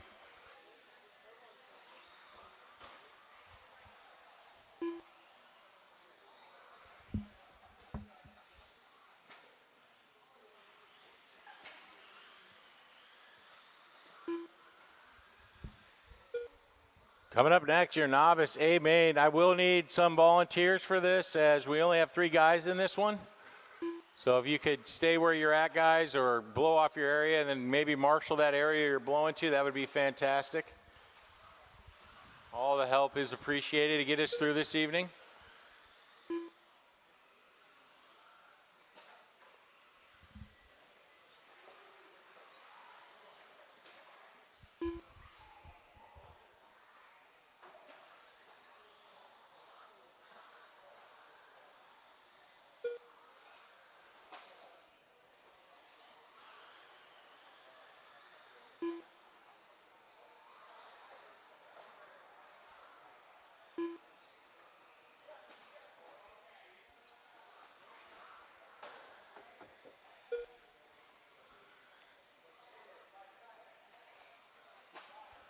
Coming up next, your novice A main. I will need some volunteers for this as we only have 3 guys in this one. So if you could stay where you're at, guys, or blow off your area and then maybe marshal that area you're blowing to, that would be fantastic. All the help is appreciated to get us through this evening.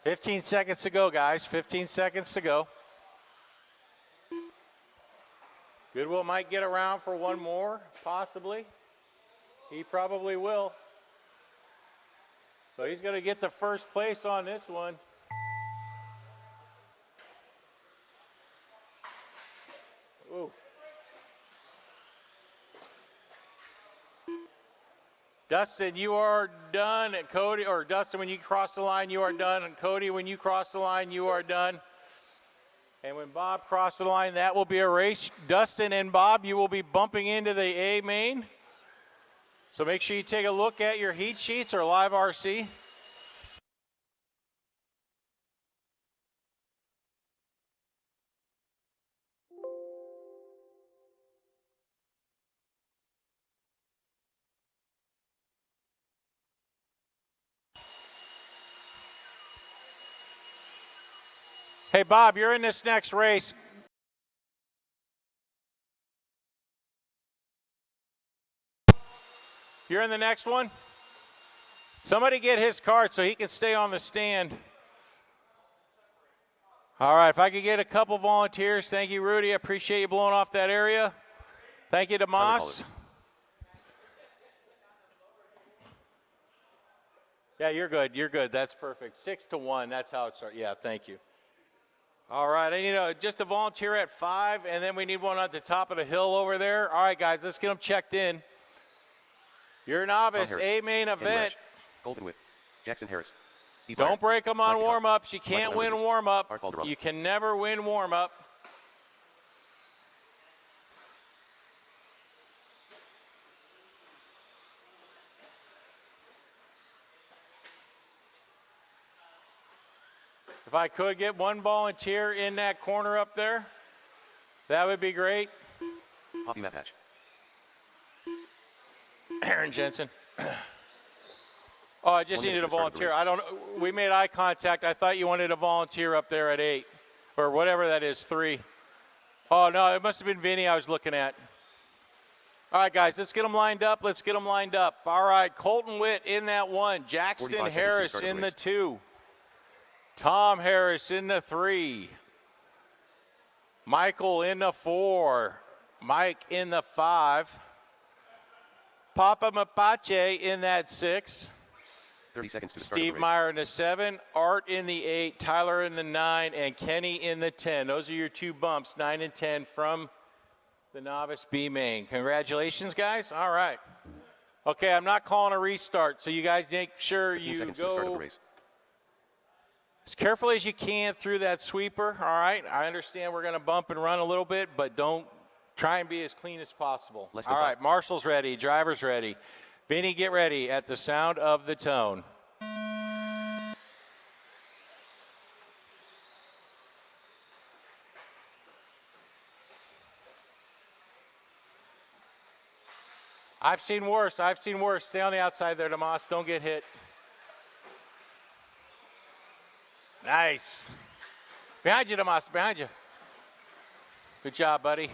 15 seconds to go, guys. 15 seconds to go. Goodwill might get around for one more, possibly. He probably will. So he's going to get the first place on this one. Ooh. Dustin, you are done. And Cody, or Dustin, when you cross the line, you are done. And Cody, when you cross the line, you are done. And when Bob crosses the line, that will be a race. Dustin and Bob, you will be bumping into the A main. So make sure you take a look at your heat sheets or live RC. Hey, Bob, you're in this next race. You're in the next one? Somebody get his card so he can stay on the stand. All right, if I could get a couple volunteers. Thank you, Rudy. I appreciate you blowing off that area. Thank you, Demas. Yeah, you're good. You're good. That's perfect. 6-1. That's how it starts. Yeah, thank you. All right, I need just a volunteer at 5, and then we need one at the top of the hill over there. All right, guys, let's get them checked in. Your novice, A main event. Golden Whip, Jackson Harris. Steve Don't Meyer, break them on Michael warm-ups. You Michael can't win Rodriguez, warm-up. Art Balderón. You can never win warm-up. If I could get one volunteer in that corner up there, that would be great. Poppy Matt Hatch. Aaron Jensen. Oh, I just 1 minute needed a to the start of the volunteer. race. I don't. We made eye contact. I thought you wanted a volunteer up there at 8, or whatever that is, 3. Oh no, it must have been Vinny I was looking at. All right, guys, let's get them lined up. Let's get them lined up. All right, Colton Witt in that 1. Jackson 45 seconds to the Harris start of the in the race. 2. Tom Harris in the 3. Michael in the 4. Mike in the 5. Papa Mapache in that 6. 30 seconds to the start of Steve the race. Meyer in the 7. Art in the 8. Tyler in the 9. And Kenny in the 10. Those are your 2 bumps, 9 and 10 from the novice B main. Congratulations, guys. All right. Okay, I'm not calling a restart, so you guys make sure 15 you seconds to the start of the go race. as carefully as you can through that sweeper. All right, I understand we're going to bump and run a little bit, but don't try and be as clean as possible. Less than All right, 5. Marshall's ready, driver's ready. Vinny, get ready at the sound of the tone. I've seen worse. I've seen worse. Stay on the outside there, Demas. Don't get hit. Nice. Behind you, Demas. Behind you. Good job, buddy.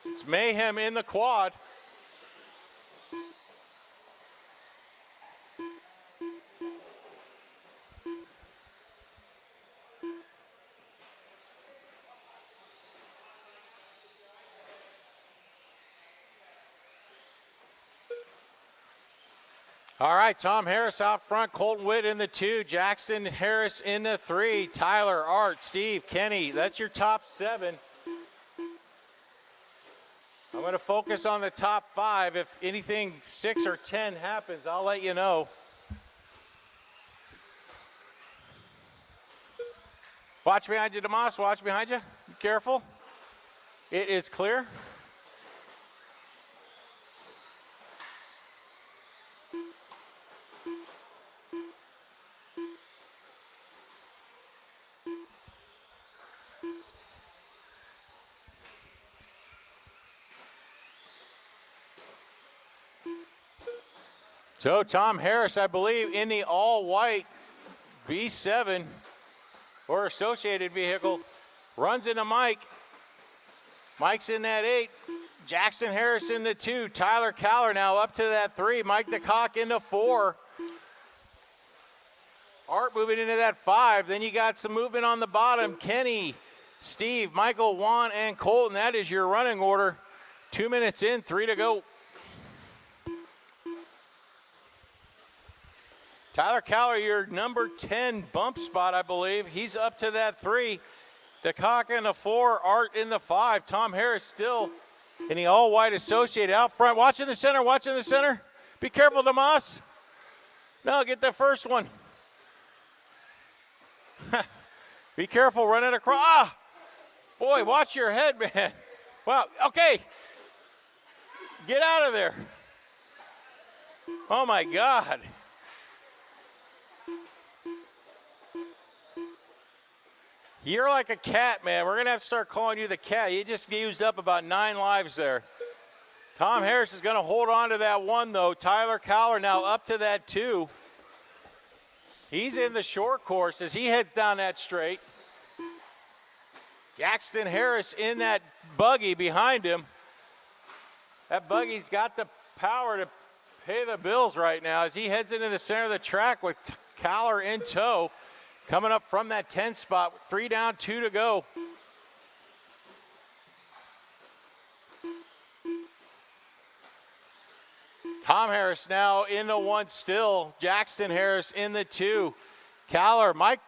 It's mayhem in the quad. All right, Tom Harris out front, Colton Witt in the 2, Jackson Harris in the 3, Tyler, Art, Steve, Kenny. That's your top 7. I'm going to focus on the top 5. If anything 6 or 10 happens, I'll let you know. Watch behind you, Demas. Watch behind you. Be careful. It is clear. So Tom Harris, I believe, in the all-white B7 or associated vehicle, runs into Mike. Mike's in that 8. Jackson Harris in the 2. Tyler Caller now up to that 3. Mike DeCock into 4. Art moving into that 5. Then you got some movement on the bottom. Kenny, Steve, Michael, Juan, and Colton. That is your running order. 2 minutes in, 3 to go. Tyler Caller, your number 10 bump spot, I believe. He's up to that 3. DeCock in the 4. Art in the 5. Tom Harris still in the all-white associated out front. Watching the center, watching the center. Be careful, Damas. No, get the first one. Be careful running across. Ah! Boy, watch your head, man. Wow, okay. Get out of there. Oh, my God. You're like a cat, man. We're going to have to start calling you the cat. You just used up about 9 lives there. Tom Harris is going to hold on to that 1, though. Tyler Caller now up to that 2. He's in the short course as he heads down that straight. Jackson Harris in that buggy behind him. That buggy's got the power to pay the bills right now as he heads into the center of the track with Caller in tow. Coming up from that 10 spot, 3 down, 2 to go. Tom Harris now in the 1 still. Jackson Harris in the 2. Caller, Mike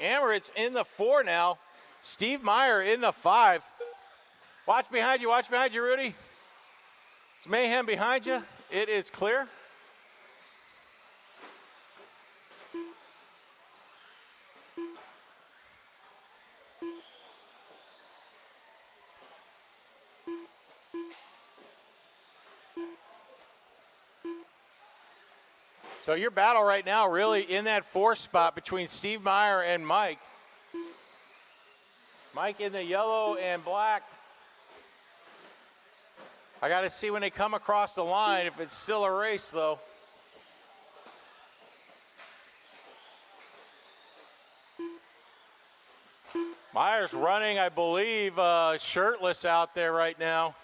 Emmerich in the 4 now. Steve Meyer in the 5. Watch behind you, Rudy. It's mayhem behind you. It is clear. So your battle right now really in that 4 spot between Steve Meyer and Mike. Mike in the yellow and black. I got to see when they come across the line if it's still a race, though. Meyer's running, I believe, shirtless out there right now.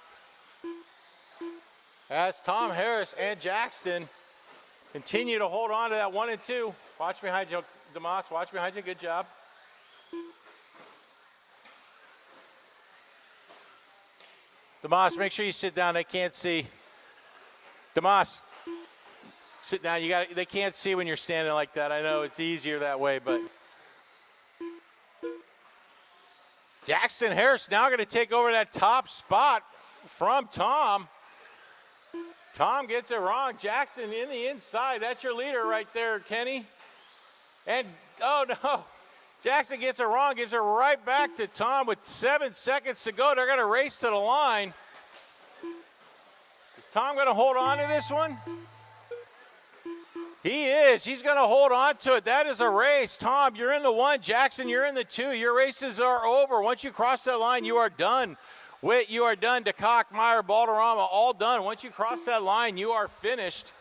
As Tom Harris and Jackson continue to hold on to that 1 and 2. Watch behind you, Damas. Watch behind you. Good job. Damas, make sure you sit down. They can't see. Damas, sit down. They can't see when you're standing like that. I know it's easier that way, but Jackson Harris now going to take over that top spot from Tom. Tom gets it wrong. Jackson in the inside. That's your leader right there, Kenny. And, oh, no. Jackson gets it wrong. Gives it right back to Tom with 7 seconds to go. They're going to race to the line. Is Tom going to hold on to this one? He is. He's going to hold on to it. That is a race. Tom, you're in the 1. Jackson, you're in the 2. Your races are over. Once you cross that line, you are done. Witt, you are done. DeCock, Meyer, Balderrama, all done. Once you cross that line, you are finished.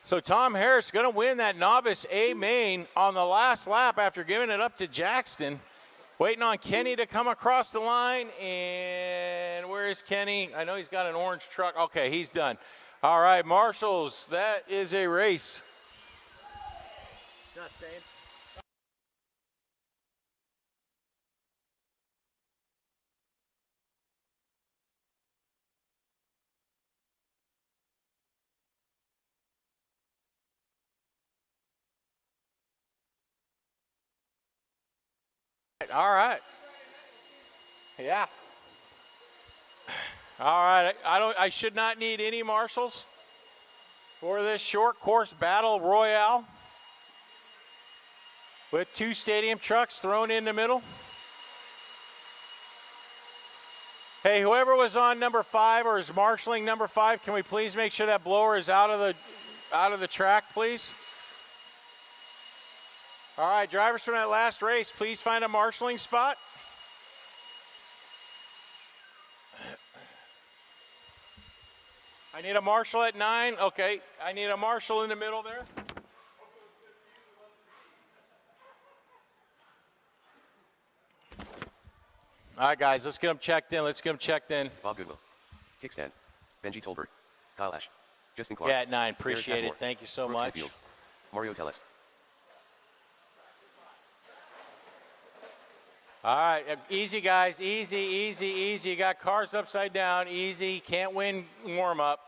So Tom Harris going to win that novice A main on the last lap after giving it up to Jackson. Waiting on Kenny to come across the line. And where is Kenny? I know he's got an orange truck. Okay, he's done. All right, marshals, that is a race. Not staying. All right. Yeah. All right. I should not need any marshals for this short course battle royale with 2 stadium trucks thrown in the middle. Hey, whoever was on number 5 or is marshaling number 5, can we please make sure that blower is out of the track, please? All right, drivers from that last race, please find a marshaling spot. I need a marshal at 9. Okay, I need a marshal in the middle there. All right, guys, let's get them checked in. Bob Goodwill. Kickstand. Benji Tolbert. Kyle Ash. Justin Clark. Yeah, at 9. Eric Appreciate Passmore. it. Thank you so Brooks much. Mayfield. Mario Tellez. All right, easy, guys. Easy, easy, easy. You got cars upside down. Easy. Can't win warm up.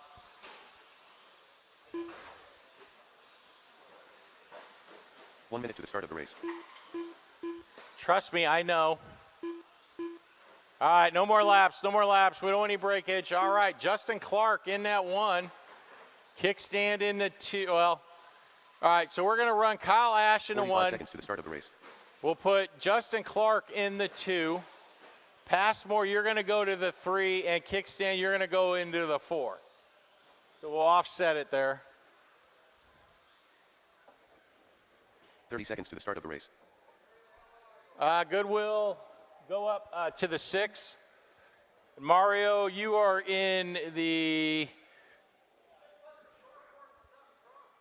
One minute to the start of the race. Trust me, I know. All right, no more laps. No more laps. We don't want any breakage. All right, Justin Clark in that 1. Kickstand in the 2. Well, all right, so we're going to run Kyle Ash in the 45 1. seconds to the start of the race. We'll put Justin Clark in the 2. Passmore, you're going to go to the 3. And Kickstand, you're going to go into the 4. So we'll offset it there. 30 seconds to the start of the race. Goodwill, go up to the 6. Mario, you are in the...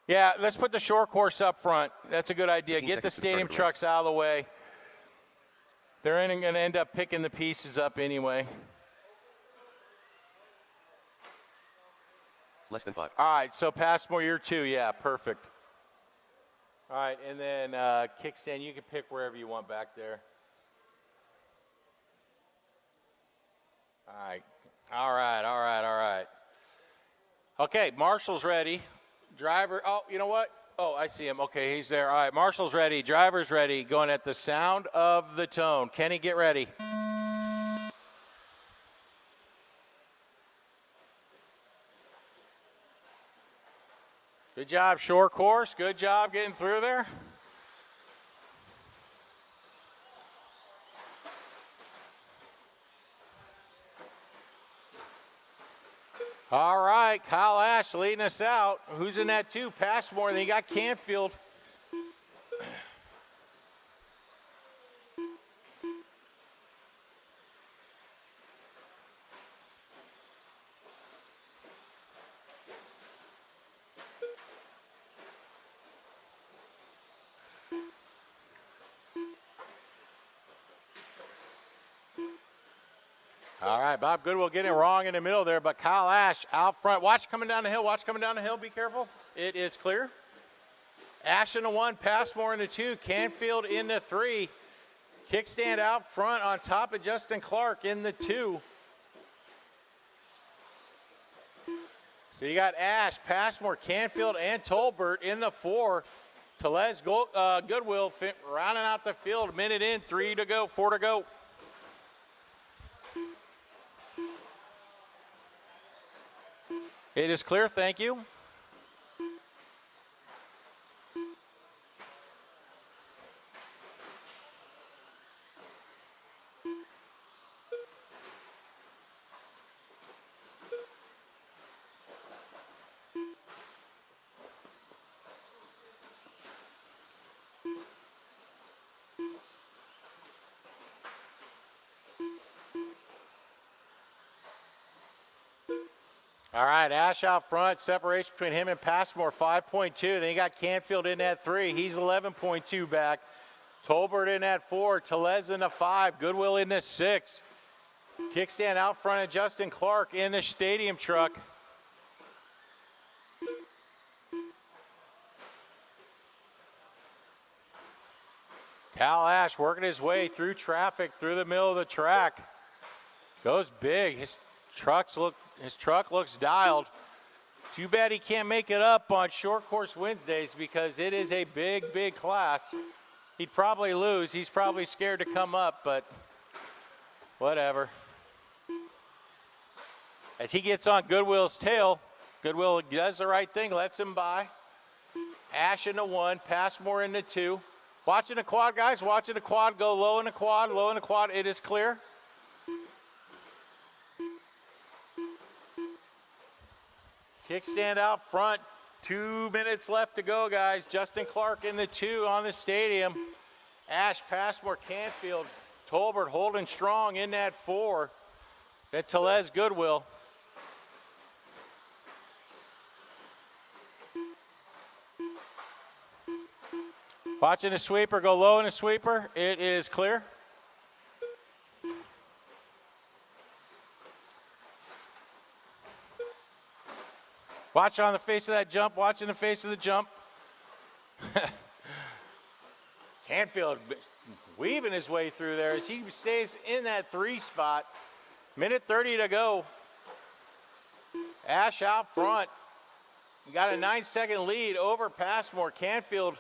Yeah, let's put the short course up front. That's a good idea. 15 Get the seconds to the start stadium of the trucks out of the way. They're going to end up picking the pieces up anyway. Less than 5. All right, so Passmore, you're 2. Yeah, perfect. All right, and then Kickstand, you can pick wherever you want back there. All right. All right, all right, all right. Okay, Marshall's ready. Driver, oh, you know what? Oh, I see him. Okay, he's there. All right, Marshall's ready. Driver's ready. Going at the sound of the tone. Kenny, get ready. Good job, short course. Good job getting through there. All right, Kyle Ash leading us out. Who's in that 2? Passmore. Then you got Canfield. All right, Bob Goodwill getting it wrong in the middle there, but Kyle Ash out front. Watch coming down the hill. Watch coming down the hill. Be careful. It is clear. Ash in the 1, Passmore in the 2, Canfield in the 3. Kickstand out front on top of Justin Clark in the 2. So you got Ash, Passmore, Canfield, and Tolbert in the 4. Tellez Goodwill rounding out the field. A minute in, 3 to go, 4 to go. It is clear, thank you. All right, Ash out front. Separation between him and Passmore, 5.2. Then you got Canfield in that 3. He's 11.2 back. Tolbert in that 4. Tellez in the 5. Goodwill in the 6. Kickstand out front of Justin Clark in the stadium truck. Cal Ash working his way through traffic, through the middle of the track. Goes big. His truck looks dialed. Too bad he can't make it up on Short Course Wednesdays because it is a big, big class. He'd probably lose. He's probably scared to come up, but whatever. As he gets on Goodwill's tail, Goodwill does the right thing, lets him by. Ash in the 1, Passmore in the 2. Watching the quad, guys, watching the quad go low in the quad, low in the quad. It is clear. Kickstand out front. 2 minutes left to go, guys. Justin Clark in the 2 on the stadium. Ash, Passmore, Canfield. Tolbert holding strong in that 4. At Tellez Goodwill. Watching the sweeper go low in the sweeper. It is clear. Watch on the face of that jump. Watch in the face of the jump. Canfield weaving his way through there as he stays in that 3 spot. Minute 30 to go. Ash out front. Got a 9-second lead over Passmore. Canfield,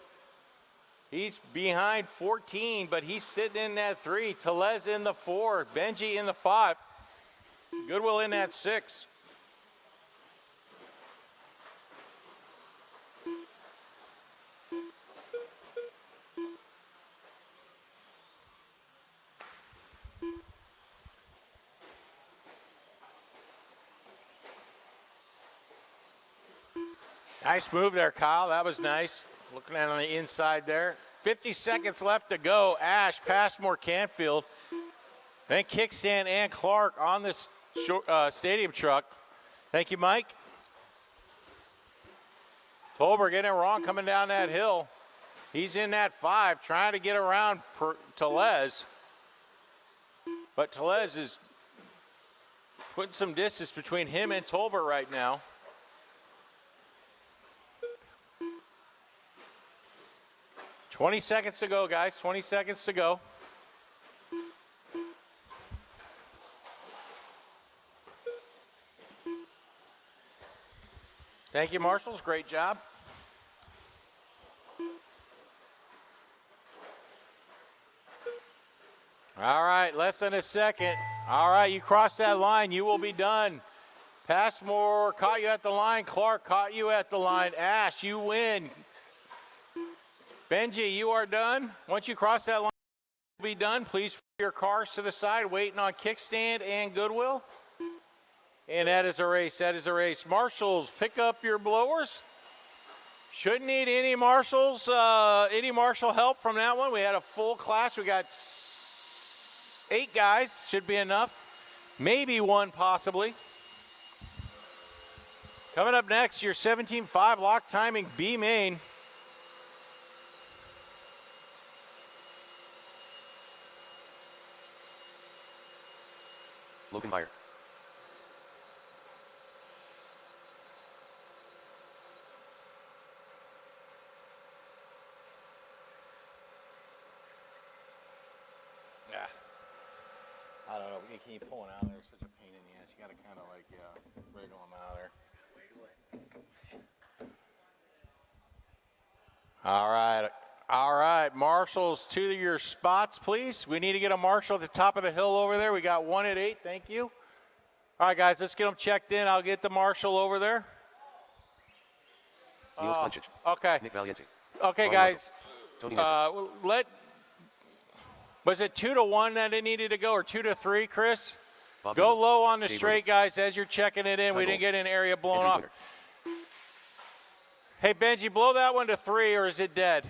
he's behind 14, but he's sitting in that 3. Telez in the 4. Benji in the 5. Goodwill in that 6. Nice move there, Kyle. That was nice. Looking at it on the inside there. 50 seconds left to go. Ash, Passmore, Canfield. Then Kickstand and Clark on this stadium truck. Thank you, Mike. Tolbert getting it wrong coming down that hill. He's in that 5 trying to get around Telez. But Telez is putting some distance between him and Tolbert right now. $20 seconds to go, guys. 20 seconds to go. Thank you, Marshals. Great job. All right, less than a second. All right, you cross that line, you will be done. Passmore caught you at the line. Clark caught you at the line. Ash, you win. Benji, you are done. Once you cross that line, you'll be done. Please put your cars to the side, waiting on Kickstand and Goodwill. And that is a race. That is a race. Marshals, pick up your blowers. Shouldn't need any marshal help from that one. We had a full class. We got 8 guys. Should be enough. Maybe 1 possibly. Coming up next, your 17.5 lock timing B main. Logan Meyer. Yeah. I don't know. You keep pulling out there. It's such a pain in the ass. You got to kind of like, wriggle them out of there. All right. All right. Marshals to your spots, please. We need to get a marshal at the top of the hill over there. We got 1 at 8. Thank you. All right, guys. Let's get them checked in. I'll get the marshal over there. Niels Klinchich. Okay. Nick Valienzi. Okay, Ron guys. Tony Nesbitt. Was it 2 to 1 that it needed to go, or 2 to 3, Chris? Bob Go Miller. low on the Dave straight, Wilson. guys, as you're checking it in. We Ty didn't Gold. get an area blown Andrew off. Glitter. Hey, Benji, blow that one to 3, or is it dead?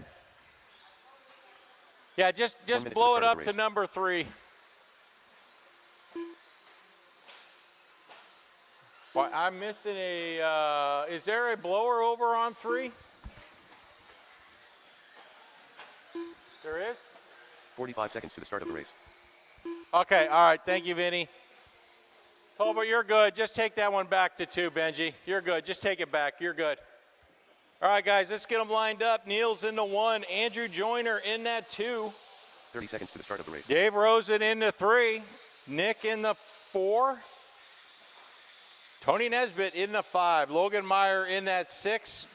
Yeah, just minute to blow the it start of up the to race. number 3. Well, I'm missing a, is there a blower over on 3? There is? 45 seconds to the start of the race. Okay, all right. Thank you, Vinny. Tolbert, you're good. Just take that one back to 2, Benji. You're good. Just take it back. You're good. All right, guys, let's get them lined up. Neil's in the 1. Andrew Joyner in that 2. 30 seconds to the start of the race. Dave Rosen in the 3. Nick in the 4. Tony Nesbitt in the 5. Logan Meyer in that 6.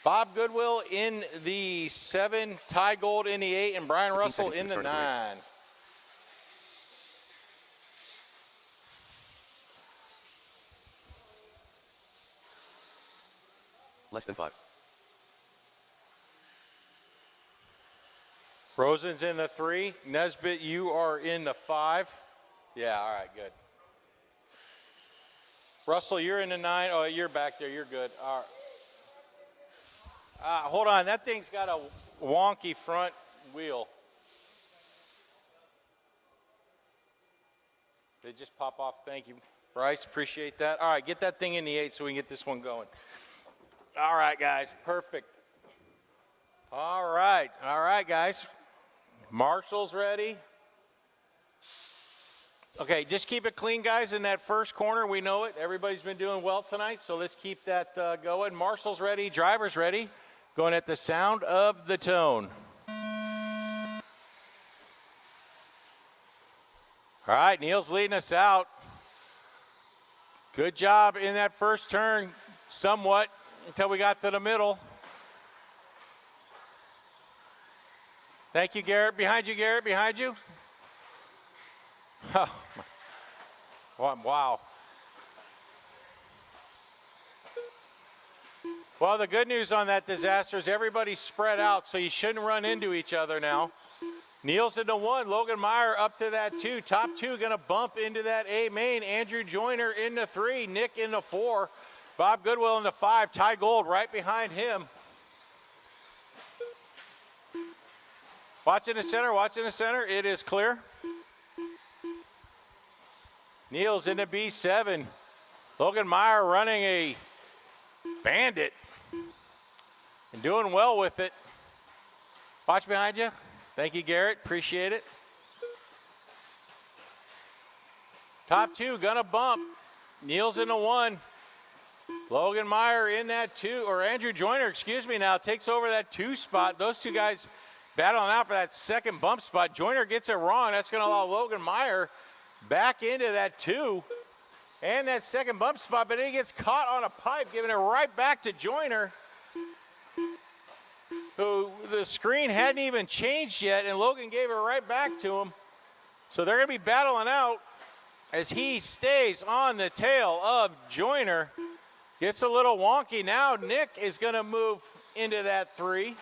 Bob Goodwill in the 7. Ty Gold in the 8. And Brian 15 Russell seconds to in the the start of the 9. race. Less than 5. Rosen's in the 3. Nesbitt, you are in the 5. Yeah, all right, good. Russell, you're in the 9. Oh, you're back there. You're good. All right. Hold on. That thing's got a wonky front wheel. They just pop off. Thank you, Bryce. Appreciate that. All right, get that thing in the 8 so we can get this one going. All right, guys. Perfect. All right, guys. Marshall's ready. Okay, just keep it clean, guys, in that first corner. We know it. Everybody's been doing well tonight, so let's keep that going. Marshall's ready. Driver's ready. Going at the sound of the tone. All right, Neil's leading us out. Good job in that first turn, somewhat, until we got to the middle. Thank you, Garrett. Behind you, Garrett. Behind you. Oh, wow. Well, the good news on that disaster is everybody's spread out, so you shouldn't run into each other now. Niels into 1, Logan Meyer up to that 2. Top 2 going to bump into that A main. Andrew Joyner into 3, Nick into 4, Bob Goodwill into 5, Ty Gold right behind him. Watching the center, it is clear. Niels into B7. Logan Meyer running a bandit and doing well with it. Watch behind you. Thank you, Garrett. Appreciate it. Top 2 gonna bump. Niels into 1. Logan Meyer in that 2, or Andrew Joyner, excuse me, now takes over that 2 spot. Those two guys battling out for that second bump spot. Joyner gets it wrong. That's going to allow Logan Meyer back into that 2 and that second bump spot, but then he gets caught on a pipe, giving it right back to Joyner, who the screen hadn't even changed yet, and Logan gave it right back to him. So they're going to be battling out as he stays on the tail of Joyner. Gets a little wonky now. Nick is going to move into that 3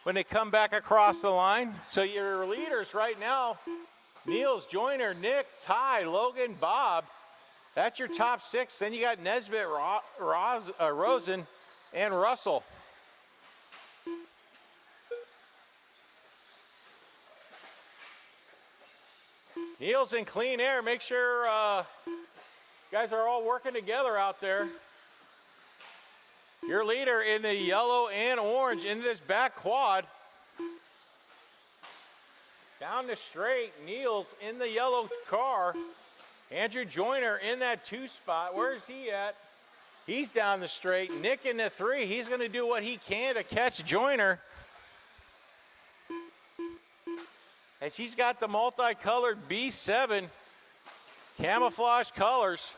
when they come back across the line. So your leaders right now, Niels, Joyner, Nick, Ty, Logan, Bob. That's your top 6. Then you got Nesbitt, Rosen, and Russell. Niels in clean air. Make sure you guys are all working together out there. Your leader in the yellow and orange into this back quad. Down the straight, Niels in the yellow car. Andrew Joyner in that 2 spot. Where's he at? He's down the straight. Nick in the 3. He's going to do what he can to catch Joyner. And she's got the multicolored B7 camouflage colors.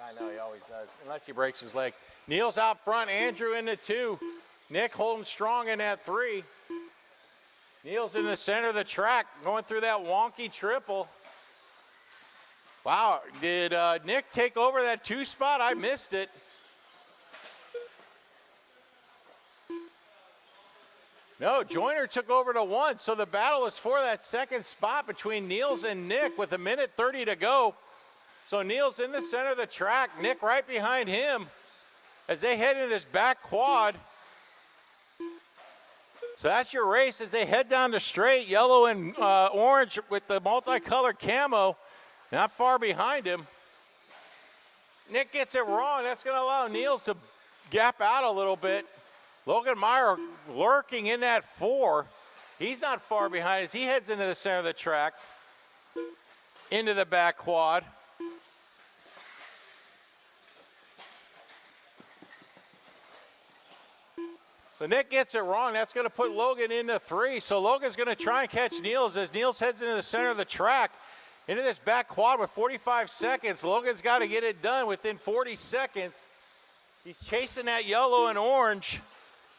I know, he always does, unless he breaks his leg. Niels out front, Andrew in the 2. Nick holding strong in that 3. Niels in the center of the track, going through that wonky triple. Wow, did Nick take over that 2 spot? I missed it. No, Joyner took over to 1, so the battle is for that second spot between Niels and Nick with 1:30 to go. So Niels in the center of the track, Nick right behind him as they head into this back quad. So that's your race as they head down the straight, yellow and orange with the multicolored camo, not far behind him. Nick gets it wrong. That's going to allow Niels to gap out a little bit. Logan Meyer lurking in that 4. He's not far behind as he heads into the center of the track, into the back quad. So Nick gets it wrong. That's going to put Logan into 3. So Logan's going to try and catch Niels as Niels heads into the center of the track. Into this back quad with 45 seconds. Logan's got to get it done within 40 seconds. He's chasing that yellow and orange.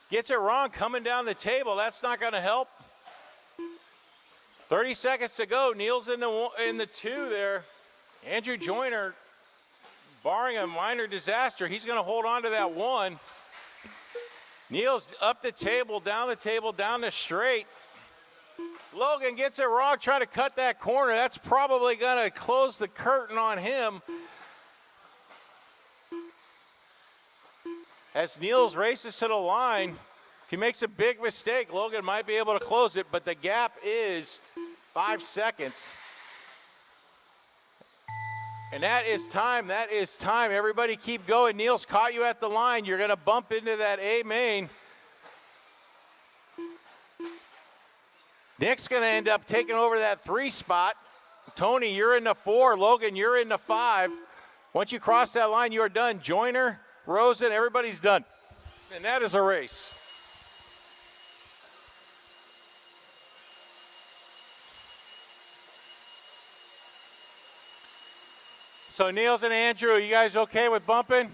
Gets it wrong coming down the table. That's not going to help. 30 seconds to go. Niels in the 2 there. Andrew Joyner, barring a minor disaster, he's going to hold on to that 1. Niels up the table, down the straight. Logan gets it wrong, trying to cut that corner. That's probably going to close the curtain on him. As Niels races to the line, if he makes a big mistake, Logan might be able to close it, but the gap is 5 seconds. And that is time. That is time. Everybody keep going. Niels caught you at the line. You're going to bump into that A main. Nick's going to end up taking over that 3 spot. Tony, you're in the 4. Logan, you're in the 5. Once you cross that line, you are done. Joyner, Rosen, everybody's done. And that is a race. So Niels and Andrew, you guys okay with bumping?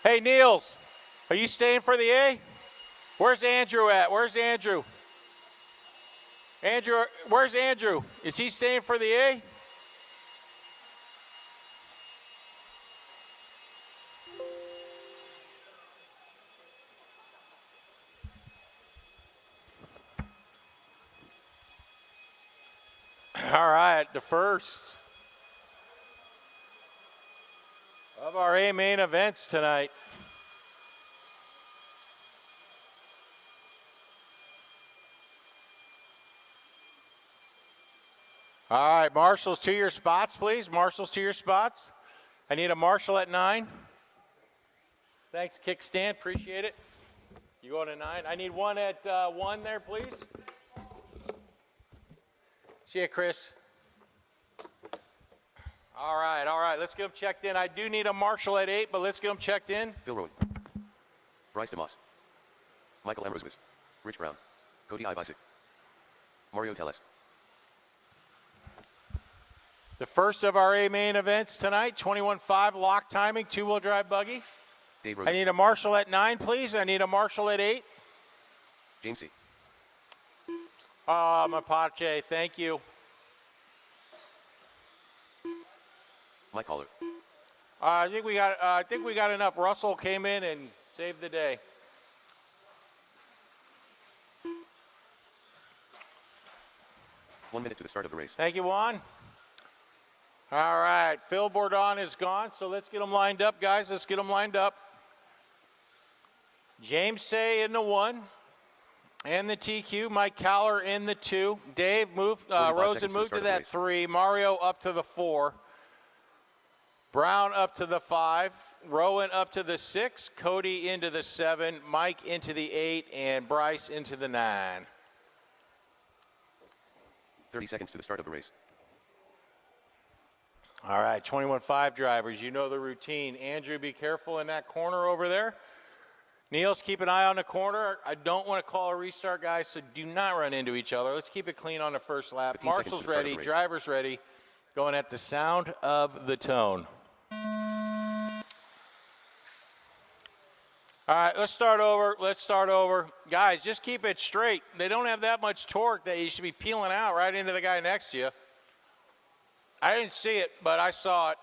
Hey Niels, are you staying for the A? Where's Andrew at? Where's Andrew? Andrew, where's Andrew? Is he staying for the A? All right, the first of our A main events tonight. All right, marshals to your spots, please. Marshals to your spots. I need a marshal at 9. Thanks, kickstand. Appreciate it. You going to 9? I need one at 1 there, please. See ya, Chris. All right. Let's get them checked in. I do need a marshal at 8, but let's get them checked in. Bill Rowan. Bryce DeMoss. Michael Amroswis. Rich Brown. Cody Ibisic. Mario Tellez. The first of our A main events tonight, 21.5 lock timing, 2-wheel drive buggy. Dave I Rosen. need a marshal at 9, please. I need a marshal at 8. James C. Mapache, thank you. Mike Holler. I think we got enough. Russell came in and saved the day. One minute to the start of the race. Thank you, Juan. All right, Phil Bourdon is gone, so let's get them lined up, guys. Let's get them lined up. James Say in the 1 and the TQ. Mike Caller in the 2. Dave moved. 45 Rosen seconds to the moved start to of the that race. 3. Mario up to the 4. Brown up to the 5. Rowan up to the 6. Cody into the 7. Mike into the 8, and Bryce into the 9. 30 seconds to the start of the race. All right, 21.5 drivers, you know the routine. Andrew, be careful in that corner over there. Niels, keep an eye on the corner. I don't want to call a restart, guys, so do not run into each other. Let's keep it clean on the first lap. 15 seconds to Marshall's the start of ready, the race. drivers ready, going at the sound of the tone. All right, let's start over. Guys, just keep it straight. They don't have that much torque that you should be peeling out right into the guy next to you. I didn't see it, but I saw it.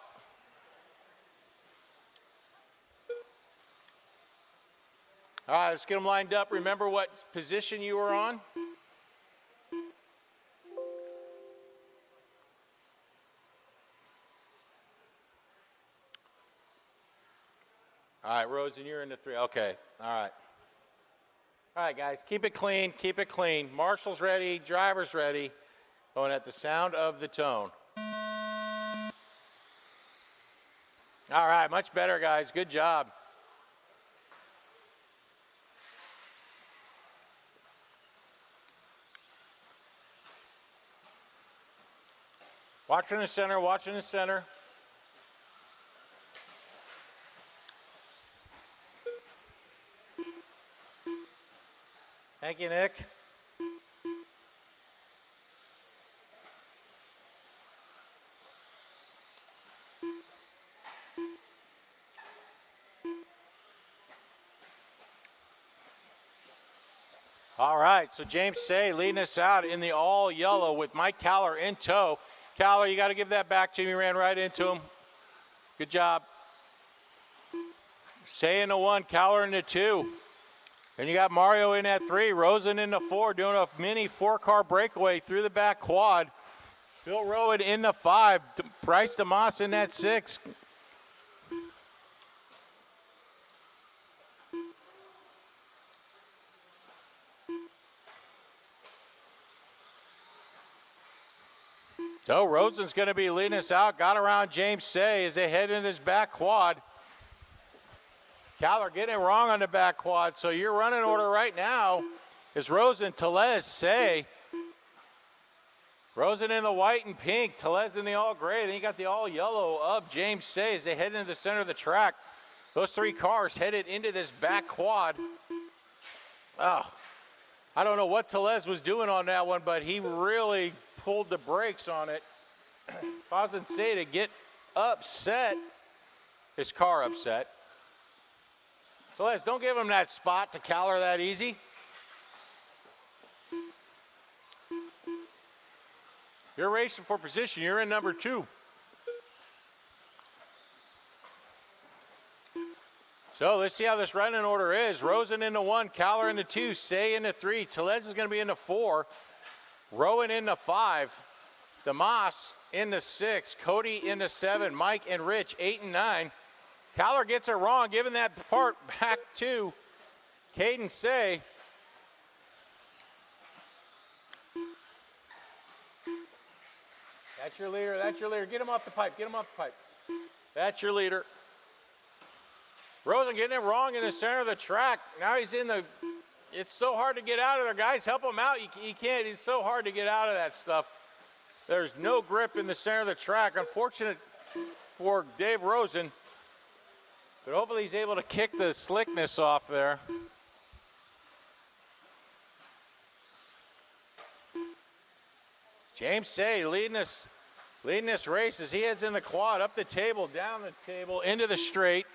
All right, let's get them lined up. Remember what position you were on? All right, Rosen, you're in the 3. Okay, all right. All right, guys, keep it clean, keep it clean. Marshall's ready, driver's ready. Going at the sound of the tone. All right, much better, guys. Good job. Watch in the center, watch in the center. Thank you, Nick. All right, so James Say leading us out in the all yellow with Mike Caller in tow. Caller, you got to give that back to me. Ran right into him. Good job. Say in the 1, Caller in the 2. And you got Mario in at 3, Rosen in the 4, doing a mini 4-car breakaway through the back quad. Phil Rowan in the 5. Bryce DeMoss in that 6. So Rosen's going to be leading us out. Got around James Say as they head into this back quad. Caller getting it wrong on the back quad. So your running order right now is Rosen, Tellez, Say. Rosen in the white and pink, Tellez in the all gray. Then you got the all yellow of James Say as they head into the center of the track. Those 3 cars headed into this back quad. Oh, I don't know what Tellez was doing on that one, but he really pulled the brakes on it, causing Say to get upset, his car upset. So let's don't give him that spot to Caller that easy. You're racing for position. You're in number 2. So let's see how this running order is. Rosen in the 1, Caller in the 2, Say in the 3. Tellez is going to be in the 4. Rowan in the 5, DeMoss in the 6, Cody in the 7, Mike and Rich 8 and 9. Caller gets it wrong, giving that part back to Caden Say. That's your leader, that's your leader. Get him off the pipe, get him off the pipe. That's your leader. Rosen getting it wrong in the center of the track. Now he's in the... It's so hard to get out of there, guys. Help him out. He can't. It's so hard to get out of that stuff. There's no grip in the center of the track. Unfortunate for Dave Rosen. But hopefully he's able to kick the slickness off there. James Say leading this race as he heads in the quad, up the table, down the table, into the straight.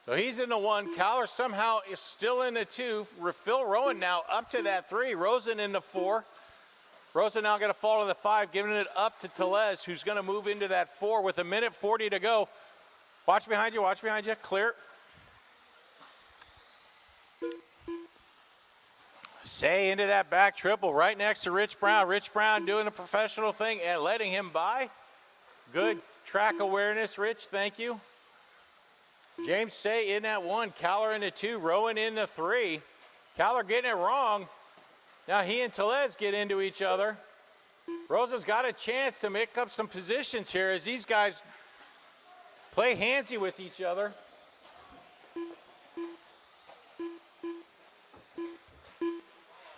So he's in the 1. Caller somehow is still in the 2. Phil Rowan now up to that 3. Rosen in the 4. Rosen now going to fall to the 5, giving it up to Tellez, who's going to move into that 4 with 1:40 to go. Watch behind you, watch behind you. Clear. Say into that back triple right next to Rich Brown. Rich Brown doing the professional thing and letting him by. Good track awareness, Rich. Thank you. James Say in that 1, Caller in the 2, Rowan in the 3. Caller getting it wrong. Now he and Tellez get into each other. Rosen's got a chance to make up some positions here as these guys play handsy with each other.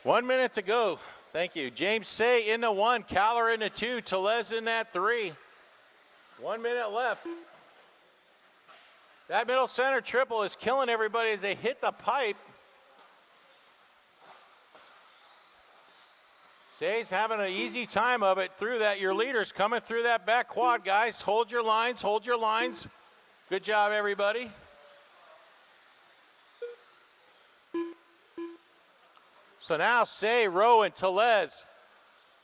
One minute to go. Thank you. James Say in the 1, Caller in the 2, Tellez in that 3. 1 minute left. That middle center triple is killing everybody as they hit the pipe. Say's having an easy time of it through that. Your leader's coming through that back quad, guys. Hold your lines, hold your lines. Good job, everybody. So now Say, Rowan, Tellez,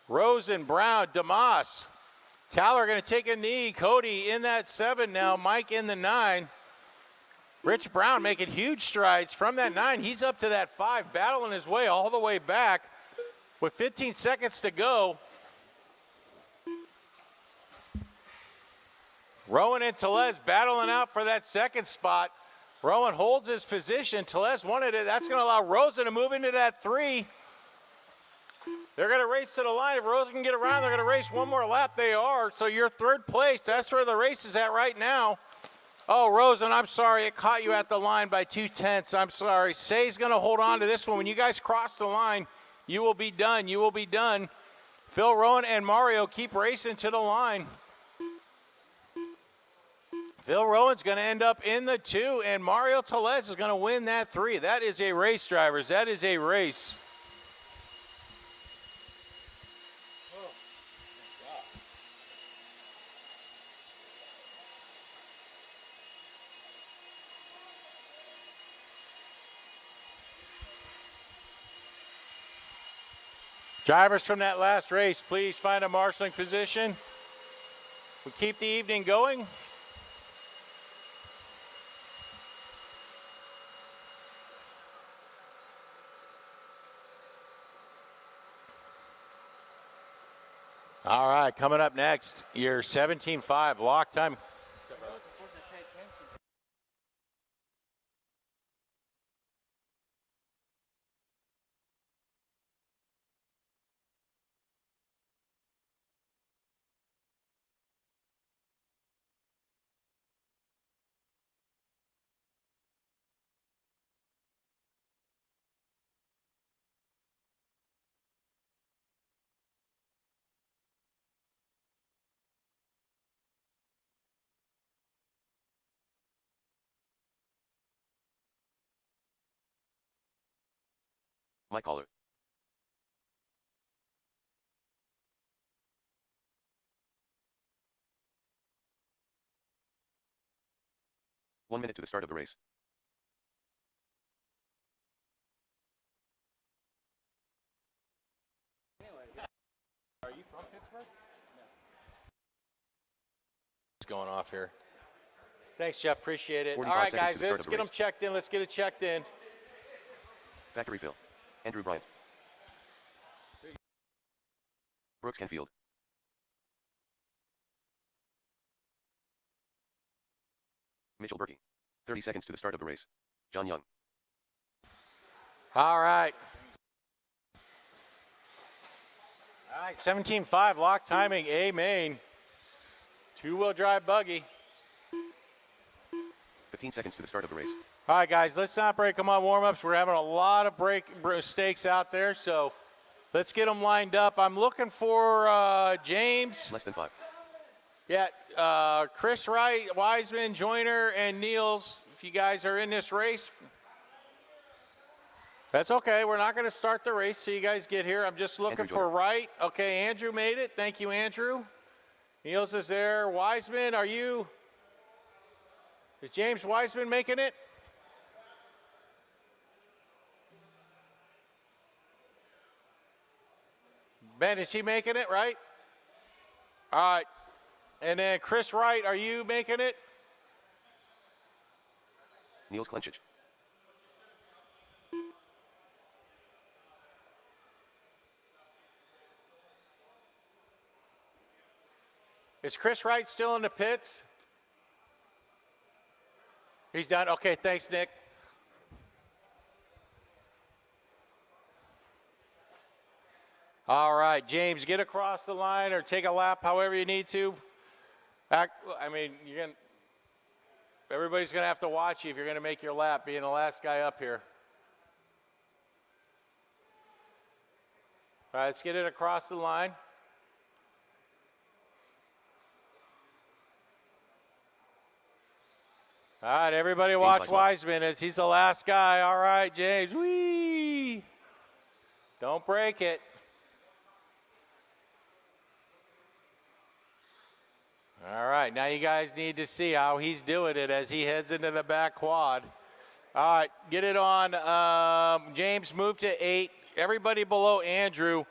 Rosen, Brown, DeMoss. Caller going to take a knee. Cody in that 7 now. Mike in the 9. Rich Brown making huge strides from that 9. He's up to that 5, battling his way all the way back with 15 seconds to go. Rowan and Tellez battling out for that 2nd spot. Rowan holds his position. Tellez wanted it. That's going to allow Rosen to move into that 3. They're going to race to the line. If Rosen can get around, they're going to race one more lap. They are. So you're 3rd place. That's where the race is at right now. Oh, Rosen, I'm sorry. It caught you at the line by 2/10. I'm sorry. Say's going to hold on to this one. When you guys cross the line, you will be done. You will be done. Phil Rowan and Mario keep racing to the line. Phil Rowan's going to end up in the 2, and Mario Tellez is going to win that 3. That is a race, drivers. That is a race. Drivers from that last race, please find a marshaling position. We keep the evening going. All right, coming up next, your 17.5 lock time. My caller. One minute to the start of the race. Are you from Pittsburgh? No. What's going off here? Thanks, Jeff. Appreciate it. All 45 right, seconds to guys, the start let's of the get them race. checked in. Let's get it checked in. Factory fill. Andrew Bryant. Brooks Kenfield. Mitchell Berkey. 30 seconds to the start of the race. John Young. All right. All right, 17.5 lock timing, A main. Two-wheel drive buggy. 15 seconds to the start of the race. All right, guys, let's not break them on warm-ups. We're having a lot of mistakes out there, so let's get them lined up. I'm looking for James. Less than 5. Yeah, Chris Wright, Wiseman, Joyner, and Niels. If you guys are in this race, that's okay. We're not going to start the race till you guys get here. I'm just looking Andrew for Joyner. Wright. Okay, Andrew made it. Thank you, Andrew. Niels is there. Wiseman, are you? Is James Wiseman making it? Ben, is he making it, right? All right. And then Chris Wright, are you making it? Niels Klenchich. Is Chris Wright still in the pits? He's done. Okay, thanks, Nick. All right, James, get across the line or take a lap however you need to. Everybody's going to have to watch you if you're going to make your lap, being the last guy up here. All right, let's get it across the line. All right, everybody watch Wiseman as he's the last guy. All right, James. Whee! Don't break it. All right, now you guys need to see how he's doing it as he heads into the back quad. All right, get it on. James, move to 8. Everybody below Andrew,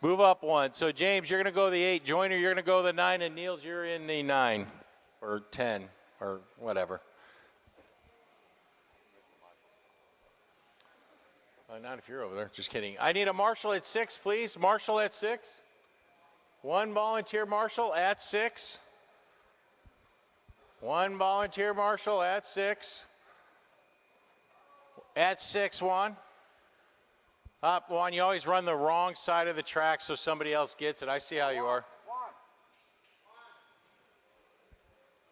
move up 1. So, James, you're going to go the 8. Joyner, you're going to go the 9. And Niels, you're in the 9 or 10 or whatever. Not if you're over there. Just kidding. I need a marshal at 6, please. Marshal at 6. 1 volunteer marshal at 6. 1 volunteer marshal at 6. At 6, 1. Up 1. You always run the wrong side of the track so somebody else gets it. I see how you are.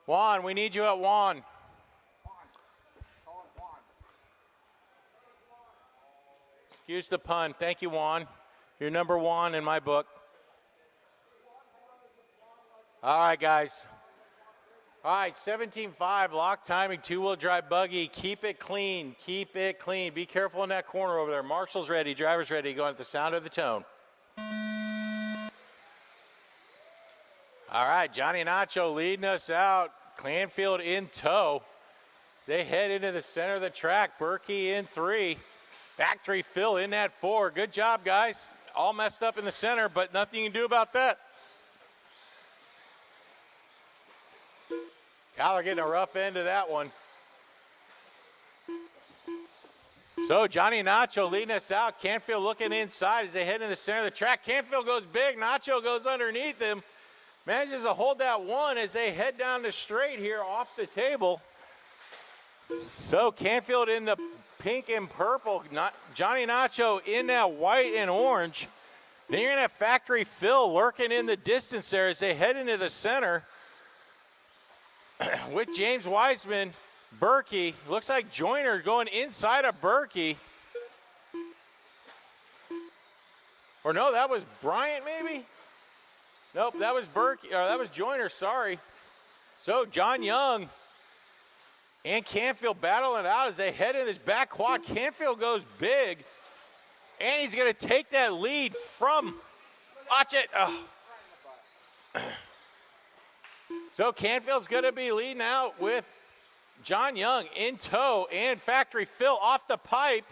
Juan, we need you at 1. Excuse the pun. Thank you, Juan. You're number 1 in my book. All right, guys. All right, 17.5, lock timing, 2-wheel drive buggy. Keep it clean. Keep it clean. Be careful in that corner over there. Marshal's ready. Driver's ready. Going at the sound of the tone. All right, Johnny Nacho leading us out. Clanfield in tow. They head into the center of the track. Berkey in 3. Factory fill in that 4. Good job, guys. All messed up in the center, but nothing you can do about that. Kyler getting a rough end of that one. So Johnny Nacho leading us out. Canfield looking inside as they head in the center of the track. Canfield goes big. Nacho goes underneath him. Manages to hold that one as they head down the straight here off the table. So Canfield in the pink and purple. Johnny Nacho in that white and orange. Then you're going to have Factory Phil lurking in the distance there as they head into the center with James Wiseman. Berkey, looks like Joyner going inside of Berkey. Or no, that was Bryant maybe? Nope, that was Berkey, or that was Joyner, sorry. So John Young and Canfield battling it out as they head in this back quad. Canfield goes big, and he's going to take that lead from, watch it. Oh. So Canfield's going to be leading out with John Young in tow and Factory Phil off the pipe.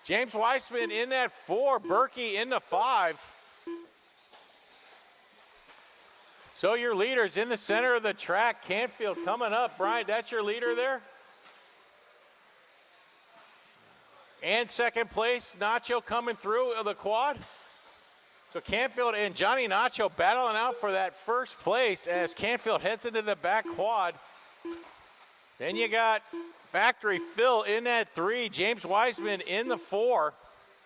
James Weissman in that 4, Berkey in the 5. So your leaders in the center of the track. Canfield coming up. Bryant, that's your leader there. And second place, Nacho coming through the quad. So Canfield and Johnny Nacho battling out for that first place as Canfield heads into the back quad. Then you got Factory Phil in that 3, James Wiseman in the 4,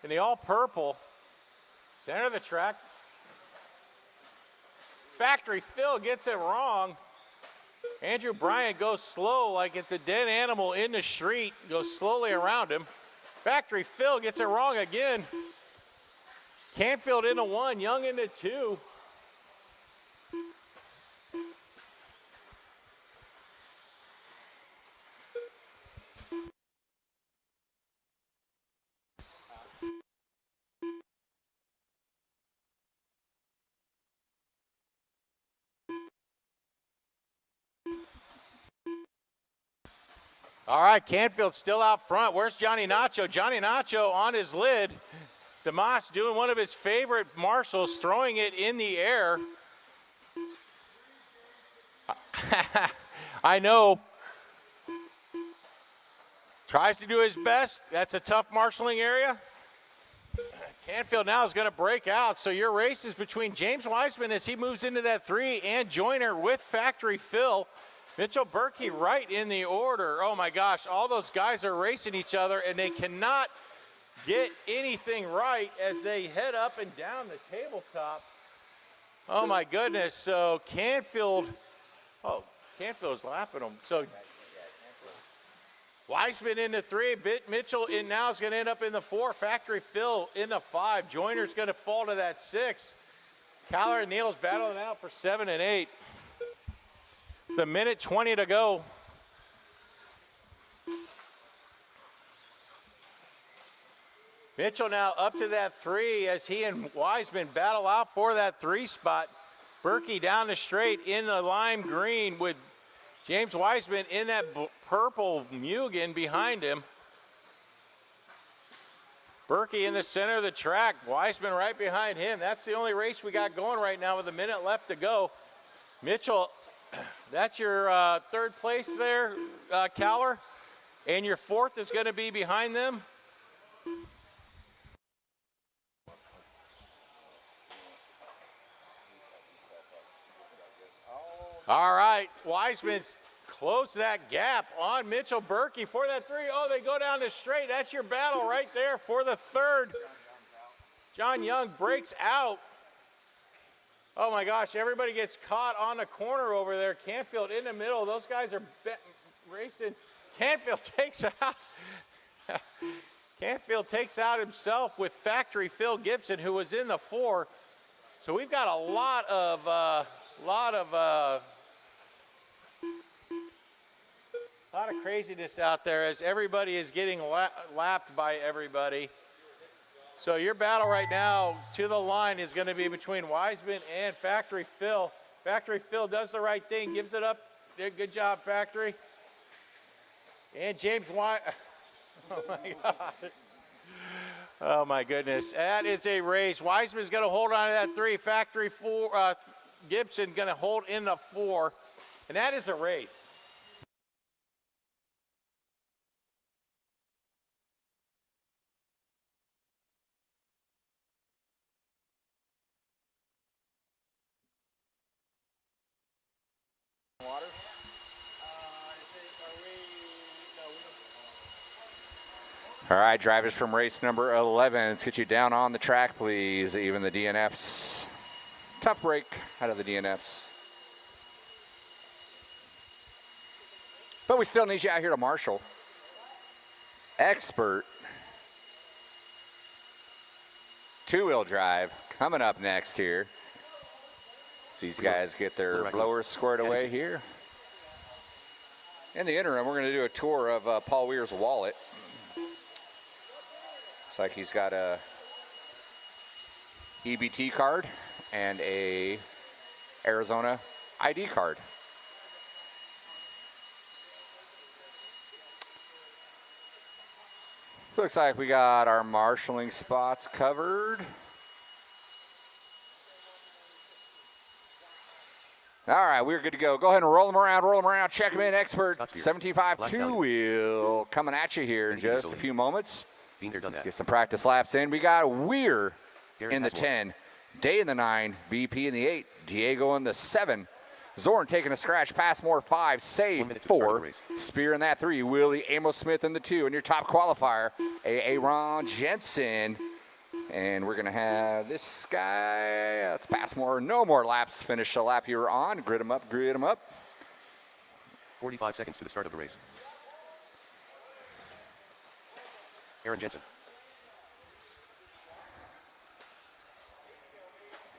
in the all purple. Center of the track. Factory Phil gets it wrong. Andrew Bryant goes slow like it's a dead animal in the street, goes slowly around him. Factory Phil gets it wrong again. Canfield into 1, Young into 2. All right, Canfield still out front. Where's Johnny Nacho? Johnny Nacho on his lid. DeMoss doing one of his favorite marshals, throwing it in the air. I know. Tries to do his best. That's a tough marshaling area. Canfield now is going to break out. So your race is between James Wiseman as he moves into that 3 and Joyner with Factory Phil. Mitchell Berkey right in the order. Oh my gosh, all those guys are racing each other and they cannot get anything right as they head up and down the tabletop. Oh my goodness, so Canfield's lapping them. So Wiseman in the 3, Mitchell in now is going to end up in the 4, Factory Phil in the 5, Joyner's going to fall to that 6. Caller and Neal's battling out for 7 and 8. The minute 20 to go. Mitchell now up to that 3 as he and Wiseman battle out for that 3 spot. Berkey down the straight in the lime green with James Wiseman in that purple Mugen behind him. Berkey in the center of the track. Wiseman right behind him. That's the only race we got going right now with a minute left to go. Mitchell, that's your 3rd place there, Caller. And your 4th is going to be behind them. All right, Wiseman's closed that gap on Mitchell Berkey for that 3. Oh, they go down the straight. That's your battle right there for the 3rd. John Young breaks out. Oh my gosh, everybody gets caught on the corner over there. Canfield in the middle. Those guys are racing. Canfield takes out. Canfield takes out himself with Factory Phil Gibson, who was in the 4. So we've got a lot of craziness out there as everybody is getting lapped by everybody. So your battle right now to the line is going to be between Wiseman and Factory Phil. Factory Phil does the right thing, gives it up. Good job, Factory. And James White. Oh my God. Oh my goodness. That is a race. Wiseman's going to hold on to that 3. Factory 4. Gibson going to hold in the 4. And that is a race. water? All right, drivers from race number 11, let's get you down on the track, please. Even the DNFs. Tough break out of the DNFs. But we still need you out here to marshal. Expert. Two-wheel drive coming up next here. So these guys get their blowers squared away here. In the interim, we're going to do a tour of Paul Weir's wallet. Looks like he's got a EBT card and a Arizona ID card. Looks like we got our marshaling spots covered. All right, we're good to go. Go ahead and roll them around, check them in. Expert 75 two-wheel coming at you here in just a few moments. Get some practice laps in. We got Weir in the 10, Day in the 9, VP in the 8, Diego in the 7, Zorn taking a scratch, Passmore 5, Save 4, Spear in that 3, Willie Amos Smith in the 2, and your top qualifier, Aaron Jensen. And we're going to have this guy, that's Passmore, no more laps, finish the lap you're on, grid him up. 45 seconds to the start of the race. Aaron Jensen.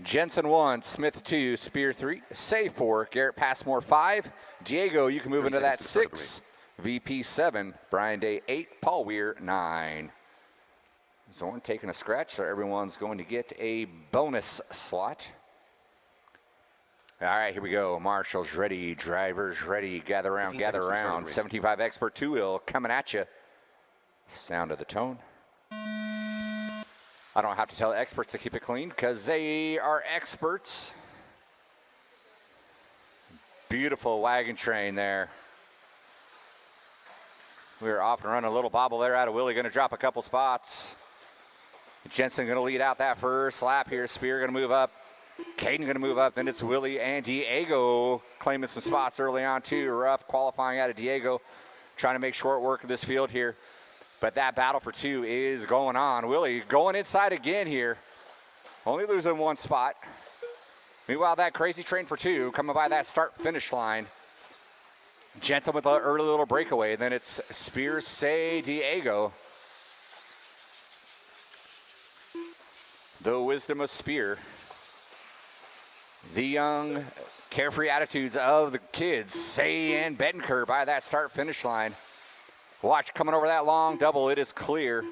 Jensen 1, Smith 2, Spear 3, Save 4, Garrett Passmore 5, Diego, you can move into that 6, VP 7, Brian Day 8, Paul Weir 9. Zorn taking a scratch, so everyone's going to get a bonus slot. All right, here we go. Marshals ready, drivers ready. Gather around. 75 Expert two-wheel coming at you. Sound of the tone. I don't have to tell experts to keep it clean because they are experts. Beautiful wagon train there. We're off and running a little bobble there out of Willie. Going to drop a couple spots. Jensen going to lead out that first lap here. Spear going to move up. Caden going to move up. Then it's Willie and Diego claiming some spots early on too. Rough qualifying out of Diego. Trying to make short work of this field here. But that battle for 2 is going on. Willie going inside again here. Only losing 1 spot. Meanwhile, that crazy train for 2 coming by that start-finish line. Jensen with an early little breakaway. Then it's Spear, Say, Diego. The wisdom of Spear. The young, carefree attitudes of the kids. Say and Bettenker by that start-finish line. Watch coming over that long double. It is clear.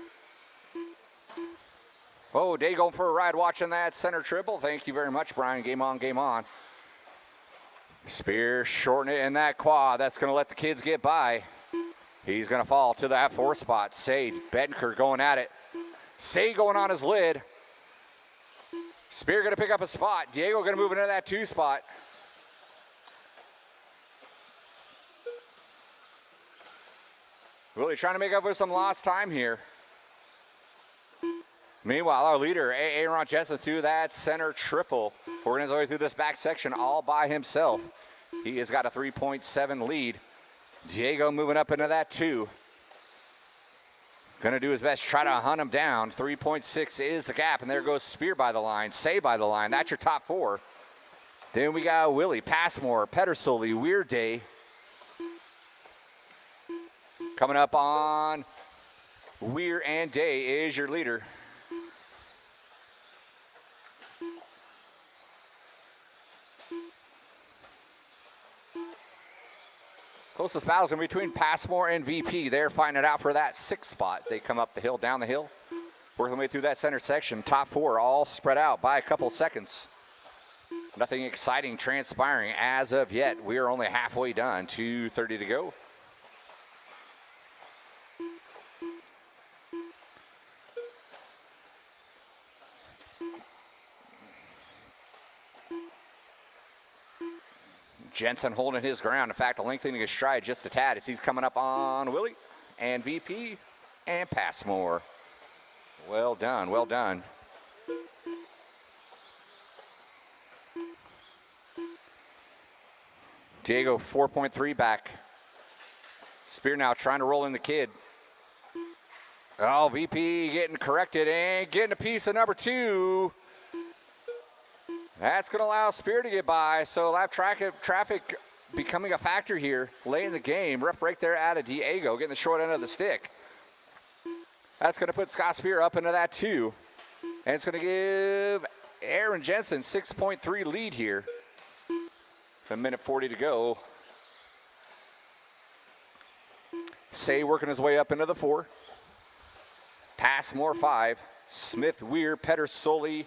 Oh, Day going for a ride watching that center triple. Thank you very much, Brian. Game on. Spear shorting it in that quad. That's going to let the kids get by. He's going to fall to that 4 spot. Say, Bettenker going at it. Say going on his lid. Spear going to pick up a spot. Diego going to move into that 2 spot. Really trying to make up with some lost time here. Meanwhile, our leader, Aaron Jensen, through that center triple. Working his way through this back section all by himself. He has got a 3.7 lead. Diego moving up into that 2. Going to do his best, try to hunt him down. 3.6 is the gap, and there goes Spear by the line, Say by the line. That's your top 4. Then we got Willie, Passmore, Pedersoli, Weird Day. Coming up on Weir and Day is your leader. Closest battles in between Passmore and VP. They're fighting it out for that 6 spot. They come up the hill, down the hill, working their way through that center section. Top 4 all spread out by a couple seconds. Nothing exciting transpiring as of yet. We are only halfway done. 2:30 to go. Jensen holding his ground. In fact, lengthening his stride just a tad as he's coming up on Willie and VP and Passmore. Well done, well done. Diego 4.3 back. Spear now trying to roll in the kid. Oh, VP getting corrected and getting a piece of number 2. That's going to allow Spear to get by. So lap traffic becoming a factor here late in the game. Rough break there out of Diego, getting the short end of the stick. That's going to put Scott Spear up into that 2. And it's going to give Aaron Jensen 6.3 lead here. A minute 40 to go. Say working his way up into the 4. Passmore 5. Smith, Weir, Pedersoli.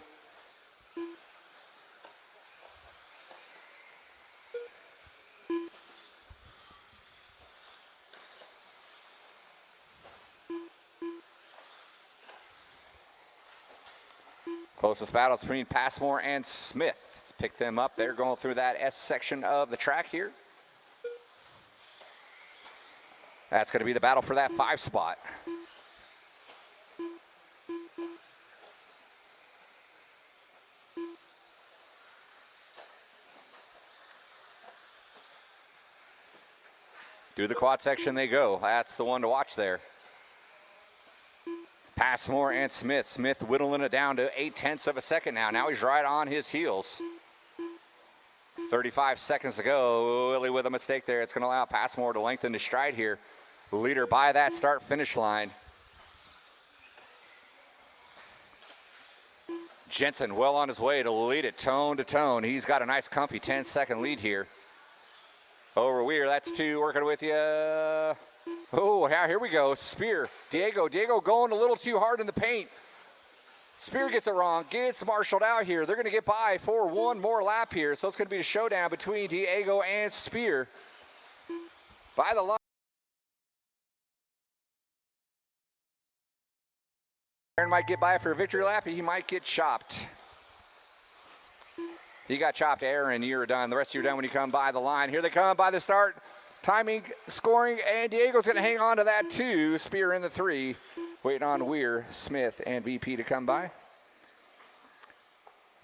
Closest battles between Passmore and Smith. Let's pick them up. They're going through that S section of the track here. That's going to be the battle for that 5 spot. Through the quad section they go. That's the one to watch there. Passmore and Smith. Smith whittling it down to 0.8 of a second now. Now he's right on his heels. 35 seconds to go. Willie with a mistake there. It's going to allow Passmore to lengthen his stride here. Leader by that start-finish line. Jensen well on his way to lead it tone to tone. He's got a nice comfy 10-second lead here. Over Weir, that's 2 working with you. Oh, here we go. Spear. Diego going a little too hard in the paint. Spear gets it wrong. Gets marshaled out here. They're going to get by for one more lap here. So it's going to be a showdown between Diego and Spear. By the line. Aaron might get by for a victory lap. He might get chopped. You got chopped, Aaron. You're done. The rest of you are done when you come by the line. Here they come by the start. Timing, scoring, and Diego's going to hang on to that 2. Spear in the 3. Waiting on Weir, Smith, and VP to come by.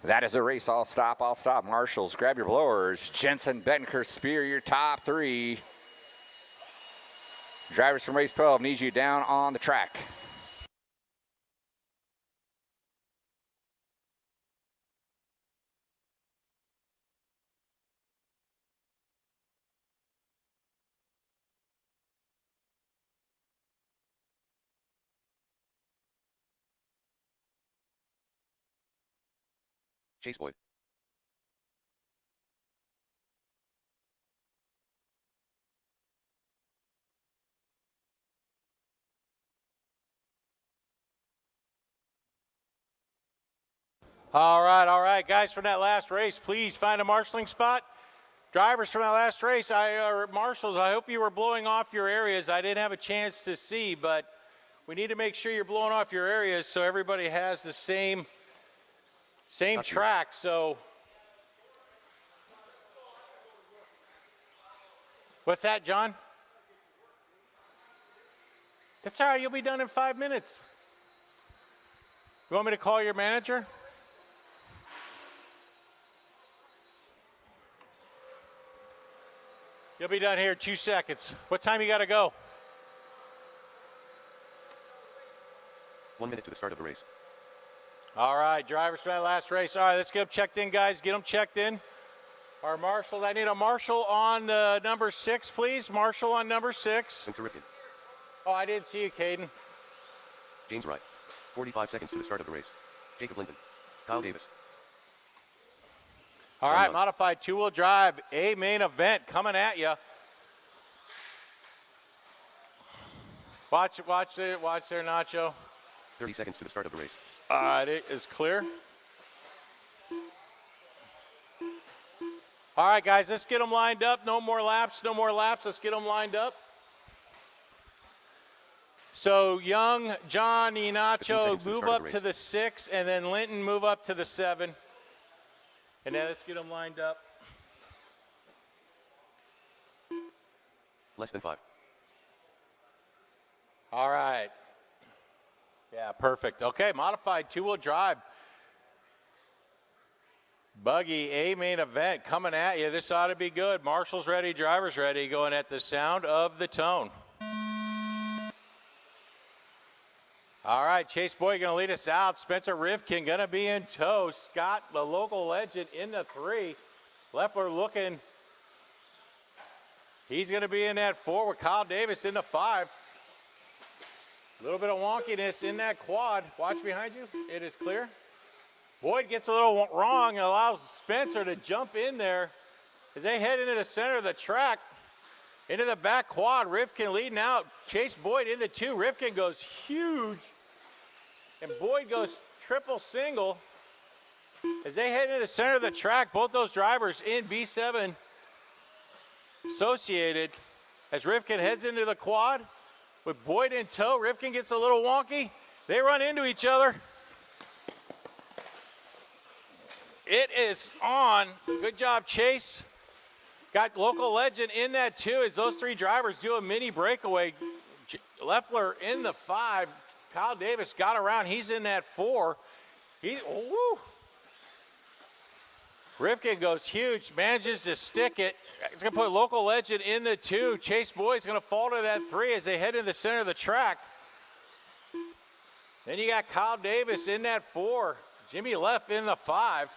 That is a race. I'll stop. Marshals, grab your blowers. Jensen, Bettenker, Spear, your top 3. Drivers from race 12 need you down on the track. Chase Boyd. All right, guys, from that last race, please find a marshaling spot. Drivers from that last race, marshals, I hope you were blowing off your areas. I didn't have a chance to see, but we need to make sure you're blowing off your areas so everybody has the same track. So, what's that, John? That's all right. You'll be done in 5 minutes. You want me to call your manager? You'll be done here in 2 seconds. What time you got to go? 1 minute to the start of the race. All right, drivers from that last race. All right, let's get them checked in, guys. Get them checked in. Our marshals, I need a marshal on number 6, please. Marshal on number 6. Spencer Ripken. Oh, I didn't see you, Caden. James Wright. 45 seconds to the start of the race. Jacob Linton. Kyle Davis. All John right, Young. modified 2-wheel drive, a main event coming at you. Watch there, Nacho. 30 seconds to the start of the race. It is clear. All right, guys, let's get them lined up. No more laps. Let's get them lined up. So Young, John, 15 Nacho seconds to the move start of up the to race. the 6, and then Linton move up to the 7. And now let's get them lined up. Less than 5. All right. Yeah, perfect. Okay, modified 2-wheel drive. Buggy, A main event coming at you. This ought to be good. Marshall's ready, driver's ready, going at the sound of the tone. All right, Chase Boyd going to lead us out. Spencer Rivkin going to be in tow. Scott, the local legend, in the 3. Leffler looking. He's going to be in that 4 with Kyle Davis in the 5. A little bit of wonkiness in that quad. Watch behind you. It is clear. Boyd gets a little wrong and allows Spencer to jump in there as they head into the center of the track. Into the back quad. Rivkin leading out. Chase Boyd in the 2. Rivkin goes huge. And Boyd goes triple single. As they head into the center of the track, both those drivers in B7 associated. As Rivkin heads into the quad with Boyd in tow, Rivkin gets a little wonky. They run into each other. It is on. Good job, Chase. Got local legend in that 2 as those 3 drivers do a mini breakaway. Leffler in the 5. Kyle Davis got around. He's in that 4. Rivkin goes huge, manages to stick it. He's going to put local legend in the 2. Chase Boyd's going to fall to that 3 as they head in the center of the track. Then you got Kyle Davis in that 4. Jimmy Leff in the 5.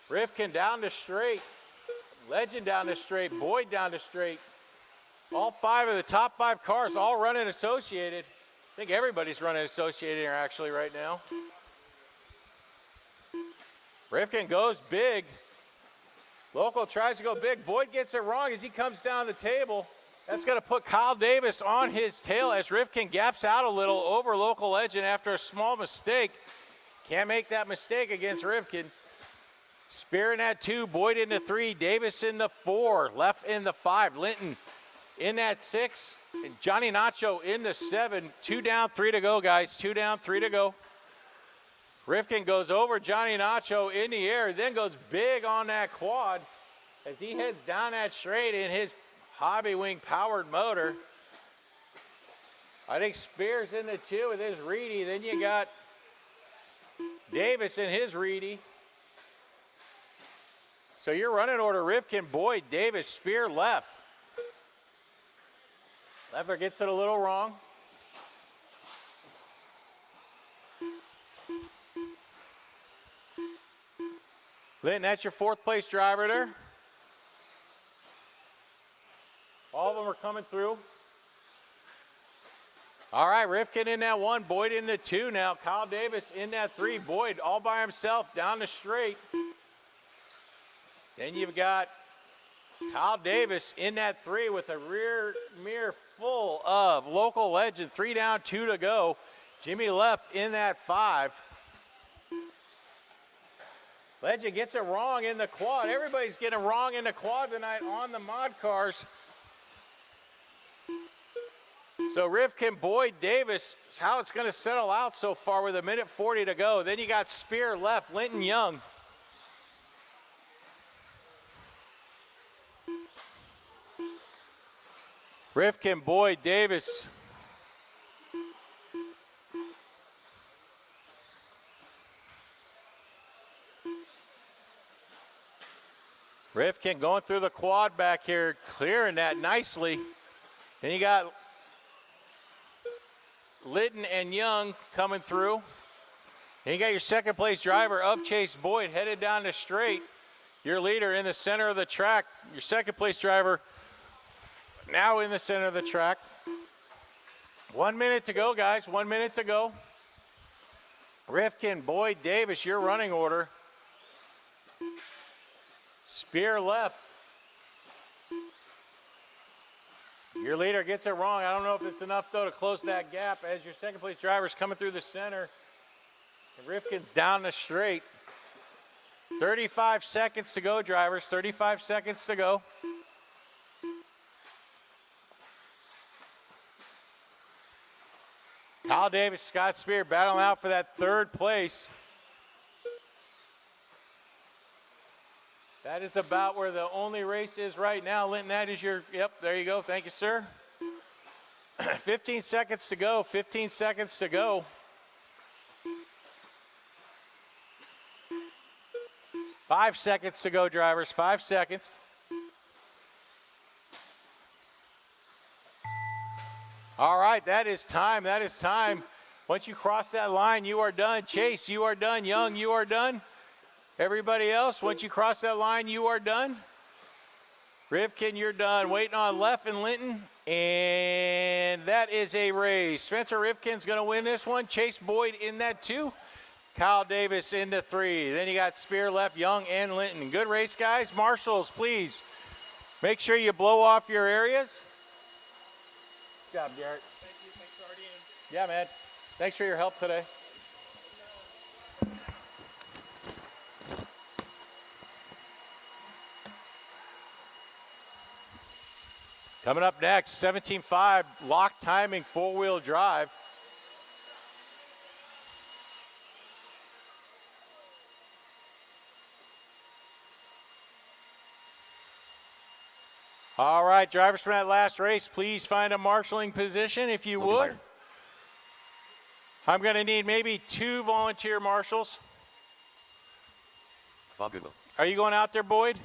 Rivkin down the straight. Legend down the straight. Boyd down the straight. All 5 of the top 5 cars all running associated. I think everybody's running associated here actually right now. Rivkin goes big. Local tries to go big. Boyd gets it wrong as he comes down the table. That's going to put Kyle Davis on his tail as Rivkin gaps out a little over local legend after a small mistake. Can't make that mistake against Rivkin. Spear in that 2, Boyd in the 3, Davis in the 4, Leff in the 5, Linton in that 6, and Johnny Nacho in the 7. 2 down, 3 to go, guys. 2 down, 3 to go. Rivkin goes over Johnny Nacho in the air, then goes big on that quad as he heads down that straight in his Hobby Wing powered motor. I think Spears in the 2 with his Reedy. Then you got Davis in his Reedy. So your running order: Rivkin, Boyd, Davis, Spear, Leff. Leffler gets it a little wrong. Linton, that's your 4th place driver there. All of them are coming through. All right, Rivkin in that 1, Boyd in the 2 now. Kyle Davis in that 3, Boyd all by himself down the straight. Then you've got Kyle Davis in that 3 with a rear mirror full of local legend. 3 down, 2 to go. Jimmy Leff in that 5. Legend gets it wrong in the quad. Everybody's getting it wrong in the quad tonight on the mod cars. So Rivkin, Boyd, Davis is how it's going to settle out so far with 1:40 to go. Then you got Spear, Leff, Linton, Young. Rivkin, Boyd, Davis. Rivkin going through the quad back here, clearing that nicely. Then you got Litton and Young coming through. Then you got your 2nd place driver of Chase Boyd headed down the straight. Your leader in the center of the track. Your 2nd place driver now in the center of the track. 1 minute to go, guys. 1 minute to go. Rivkin, Boyd, Davis, your running order. Spear left. Your leader gets it wrong. I don't know if it's enough, though, to close that gap as your 2nd place driver's coming through the center. And Rivkin's down the straight. 35 seconds to go, drivers. 35 seconds to go. Kyle Davis, Scott Spear battling out for that 3rd place. That is about where the only race is right now. Linton, that is your, yep, there you go. Thank you, sir. 15 seconds to go, 15 seconds to go. 5 seconds to go, drivers. 5 seconds. All right, that is time. That is time. Once you cross that line, you are done. Chase, you are done. Young, you are done. Everybody else, once you cross that line, you are done. Rivkin, you're done. Waiting on Leff and Linton. And that is a race. Spencer Rivkin's going to win this one. Chase Boyd in that 2. Kyle Davis into 3. Then you got Spear, Leff, Young, and Linton. Good race, guys. Marshals, please make sure you blow off your areas. Good job, Garrett. Thank you. Thanks for already in. Yeah, man. Thanks for your help today. Coming up next, 17.5 lock timing 4-wheel drive. All right, drivers from that last race, please find a marshalling position if you Logan would. Meyer. I'm going to need maybe 2 volunteer marshals. Bob Goodwill. Are you going out there, Boyd?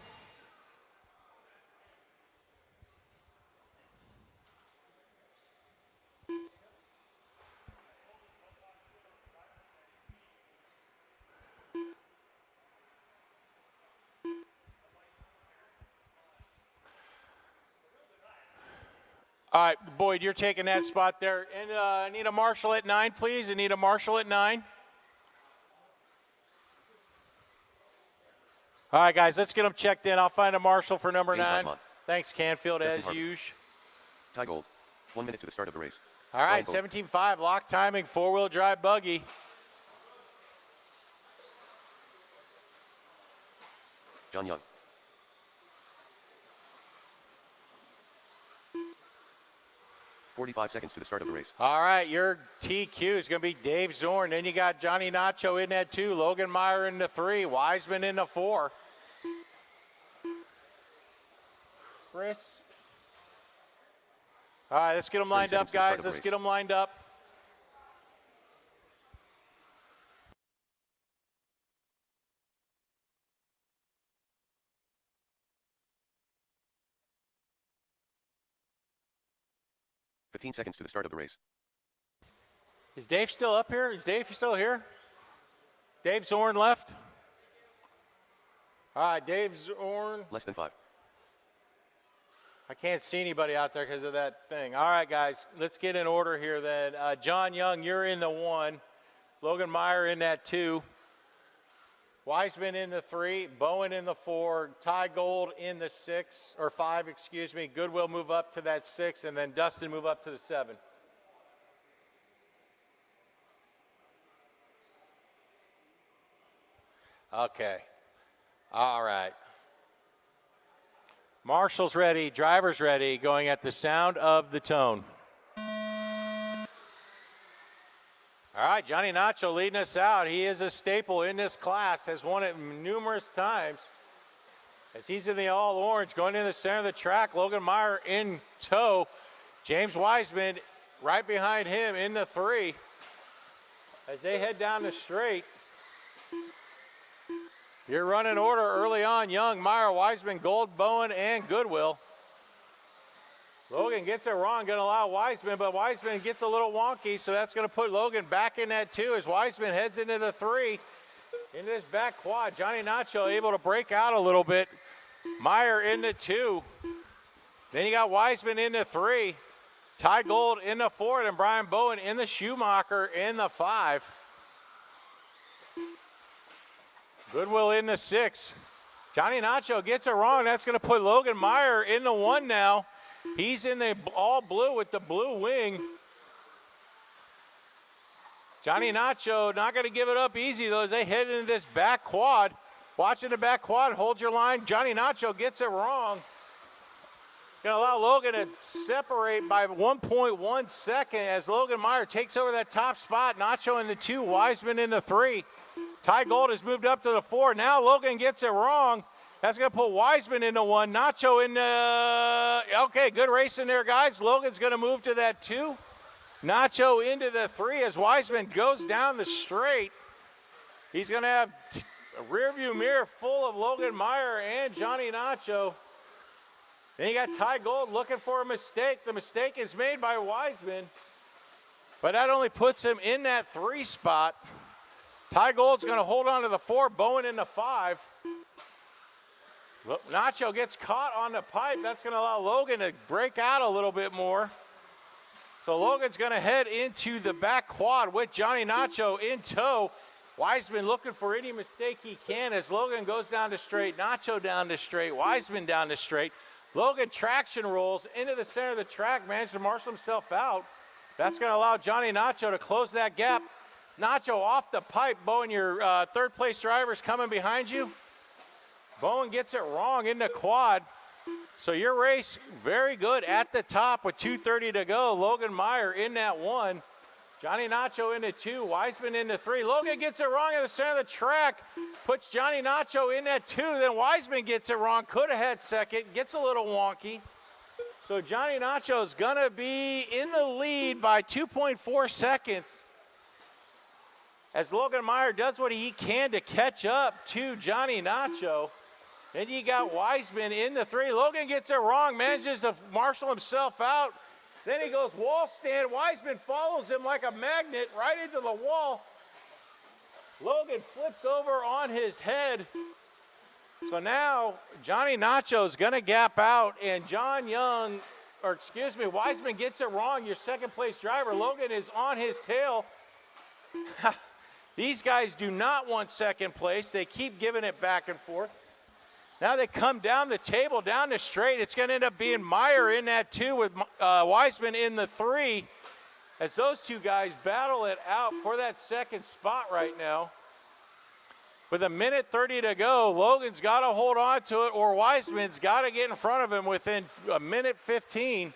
All right, Boyd, you're taking that spot there. And I need a marshal at 9, please. I need a marshal at 9. All right, guys, let's get them checked in. I'll find a marshal for number James 9. Westmont. Thanks, Canfield, Justin as Harper. usual. Ty Gold. 1 minute to the start of the race. All right, Ryan Bolt. 17.5 lock timing, 4-wheel drive buggy. John Young. "45 seconds to the start of the race. All right, your TQ is going to be Dave Zorn. Then you got Johnny Nacho in that 2, Logan Meyer in the 3, Wiseman in the 4. Chris. All right, let's get them lined 30 up, seconds to the start guys. of the Let's race. get them lined up. "15 seconds to the start of the race. Is Dave still up here? Is Dave still here? Dave Zorn left. All right, Dave Zorn. Less than 5. I can't see anybody out there because of that thing. All right, guys, let's get in order here then. John Young, you're in the 1. Logan Meyer in that 2. Wiseman in the 3. Bowen in the 4. Ty Gold in the 6, or 5, excuse me. Goodwill move up to that 6, and then Dustin move up to the 7. Okay. All right. Marshall's ready, driver's ready, going at the sound of the tone. All right, Johnny Nacho leading us out. He is a staple in this class, has won it numerous times. As he's in the all orange, going in the center of the track, Logan Meyer in tow. James Wiseman right behind him in the 3. As they head down the straight. Your running order early on, Young, Meyer, Wiseman, Gold, Bowen, and Goodwill. Logan gets it wrong, going to allow Wiseman, but Wiseman gets a little wonky, so that's going to put Logan back in that 2 as Wiseman heads into the 3. Into this back quad, Johnny Nacho able to break out a little bit. Meyer in the 2. Then you got Wiseman in the 3. Ty Gold in the 4, and Brian Bowen in the Schumacher in the 5. Goodwill in the 6. Johnny Nacho gets it wrong. That's going to put Logan Meyer in the 1 now. He's in the all blue with the blue wing. Johnny Nacho not going to give it up easy, though, as they head into this back quad. Watching the back quad, hold your line. Johnny Nacho gets it wrong. Going to allow Logan to separate by 1.1 second as Logan Meyer takes over that top spot. Nacho in the 2, Wiseman in the 3. Ty Gold has moved up to the 4. Now Logan gets it wrong. That's going to put Wiseman in the 1. Nacho in the... Okay, good racing there, guys. Logan's going to move to that 2. Nacho into the 3 as Wiseman goes down the straight. He's going to have a rear view mirror full of Logan Meyer and Johnny Nacho. Then you got Ty Gold looking for a mistake. The mistake is made by Wiseman, but that only puts him in that 3 spot. Ty Gold's going to hold on to the 4, Bowen in the 5. Nacho gets caught on the pipe. That's going to allow Logan to break out a little bit more. So Logan's going to head into the back quad with Johnny Nacho in tow. Wiseman looking for any mistake he can as Logan goes down the straight, Nacho down the straight, Wiseman down the straight. Logan traction rolls into the center of the track, managed to marshal himself out. That's going to allow Johnny Nacho to close that gap. Nacho off the pipe. Bowen, your third place driver's coming behind you. Bowen gets it wrong in the quad. So your race very good at the top with 2:30 to go. Logan Meyer in that 1. Johnny Nacho into 2, Wiseman into 3. Logan gets it wrong in the center of the track, puts Johnny Nacho in that 2. Then Wiseman gets it wrong, could have had second, gets a little wonky. So Johnny Nacho's gonna be in the lead by 2.4 seconds as Logan Meyer does what he can to catch up to Johnny Nacho. Then you got Wiseman in the 3. Logan gets it wrong, manages to marshal himself out. Then he goes wall stand. Wiseman follows him like a magnet right into the wall. Logan flips over on his head. So now Johnny Nacho's gonna gap out and Wiseman gets it wrong. Your second place driver, Logan, is on his tail. These guys do not want second place. They keep giving it back and forth. Now they come down the table, down the straight. It's going to end up being Meyer in that 2 with Wiseman in the 3 as those two guys battle it out for that second spot right now. With 1:30 to go, Logan's got to hold on to it or Wiseman's got to get in front of him within 1:15.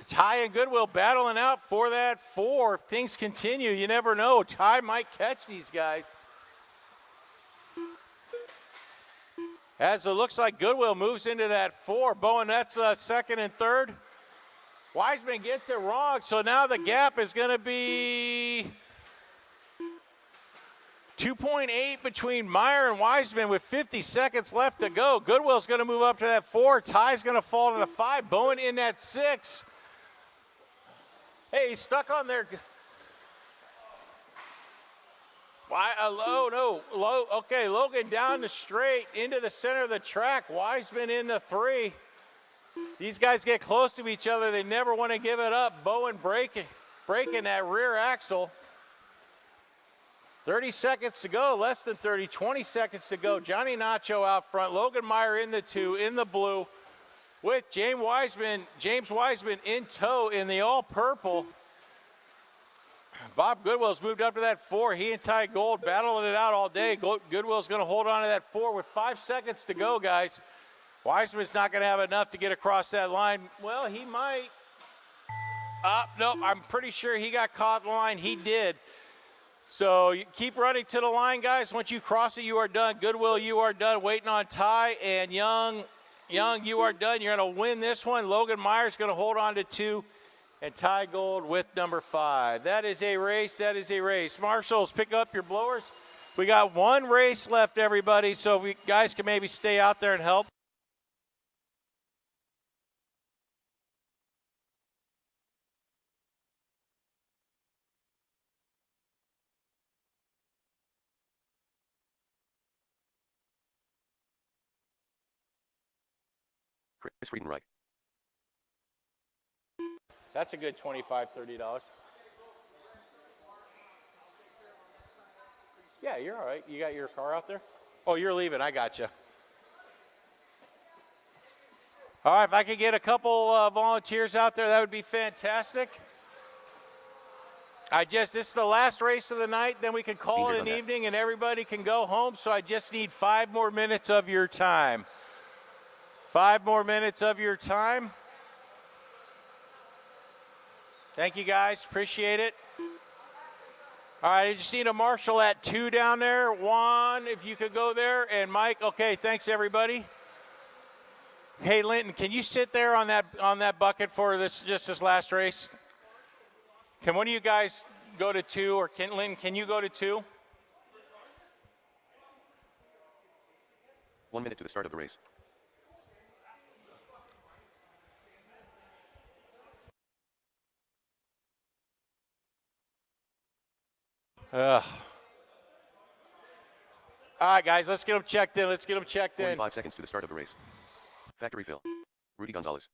Ty and Goodwill battling out for that 4. If things continue, you never know. Ty might catch these guys. As it looks like Goodwill moves into that 4. Bowen, that's second and third. Wiseman gets it wrong, so now the gap is going to be 2.8 between Meyer and Wiseman with 50 seconds left to go. Goodwill's going to move up to that 4. Ty's going to fall to the 5. Bowen in that 6. Hey, he's stuck on there. Why? Okay, Logan down the straight into the center of the track. Wiseman in the 3. These guys get close to each other. They never want to give it up. Bowen breaking that rear axle. 30 seconds to go, less than 30, 20 seconds to go. Johnny Nacho out front. Logan Meyer in the 2, in the blue, with James Wiseman in tow in the all purple. Bob Goodwill's moved up to that 4. He and Ty Gold battling it out all day. Goodwill's going to hold on to that 4 with 5 seconds to go, guys. Wiseman's not going to have enough to get across that line. Well, he might. Nope, I'm pretty sure he got caught in the line. He did. So you keep running to the line, guys. Once you cross it, you are done. Goodwill, you are done. Waiting on Ty and Young, you are done. You're going to win this one. Logan Meyer's going to hold on to 2. And Ty Gold with number 5. That is a race. That is a race. Marshals, pick up your blowers. We got 1 race left, everybody, so we guys can maybe stay out there and help. Chris Friedenreich. That's a good $25, $30. Yeah, you're all right. You got your car out there? Oh, you're leaving. I got you. All right, if I could get a couple volunteers out there, that would be fantastic. This is the last race of the night, then we can call it an evening and everybody can go home. So I just need 5 more minutes of your time. 5 more minutes of your time. Thank you, guys. Appreciate it. All right, I just need a marshal at 2 down there. 1, if you could go there. And Mike, okay, thanks, everybody. Hey, Linton, can you sit there on that bucket for this last race? Can one of you guys go to 2, or Linton, can you go to 2? 1 minute to the start of the race. Ugh. All right, guys, let's get them checked in. Let's get them checked in. 45 seconds to the start of the race. Factory fill. Rudy Gonzalez.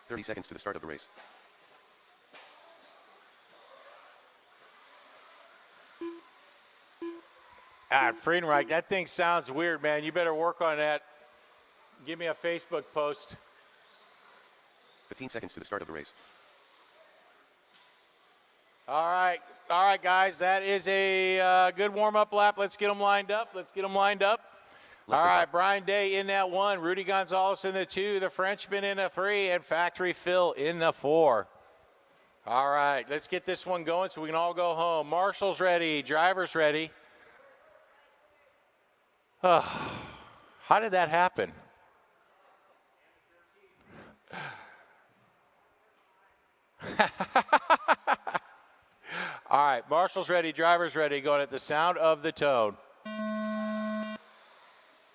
"30 seconds to the start of the race. Friedenreich, that thing sounds weird, man. You better work on that. Give me a Facebook post. 15 seconds to the start of the race. All right, guys, that is a good warm-up lap. Let's get them lined up. Less All than right, five. Brian Day in that 1, Rudy Gonzalez in the 2, the Frenchman in the 3, and Factory Phil in the 4. All right, let's get this one going so we can all go home. Marshall's ready, driver's ready. How did that happen? All right, Marshall's ready, driver's ready, going at the sound of the tone.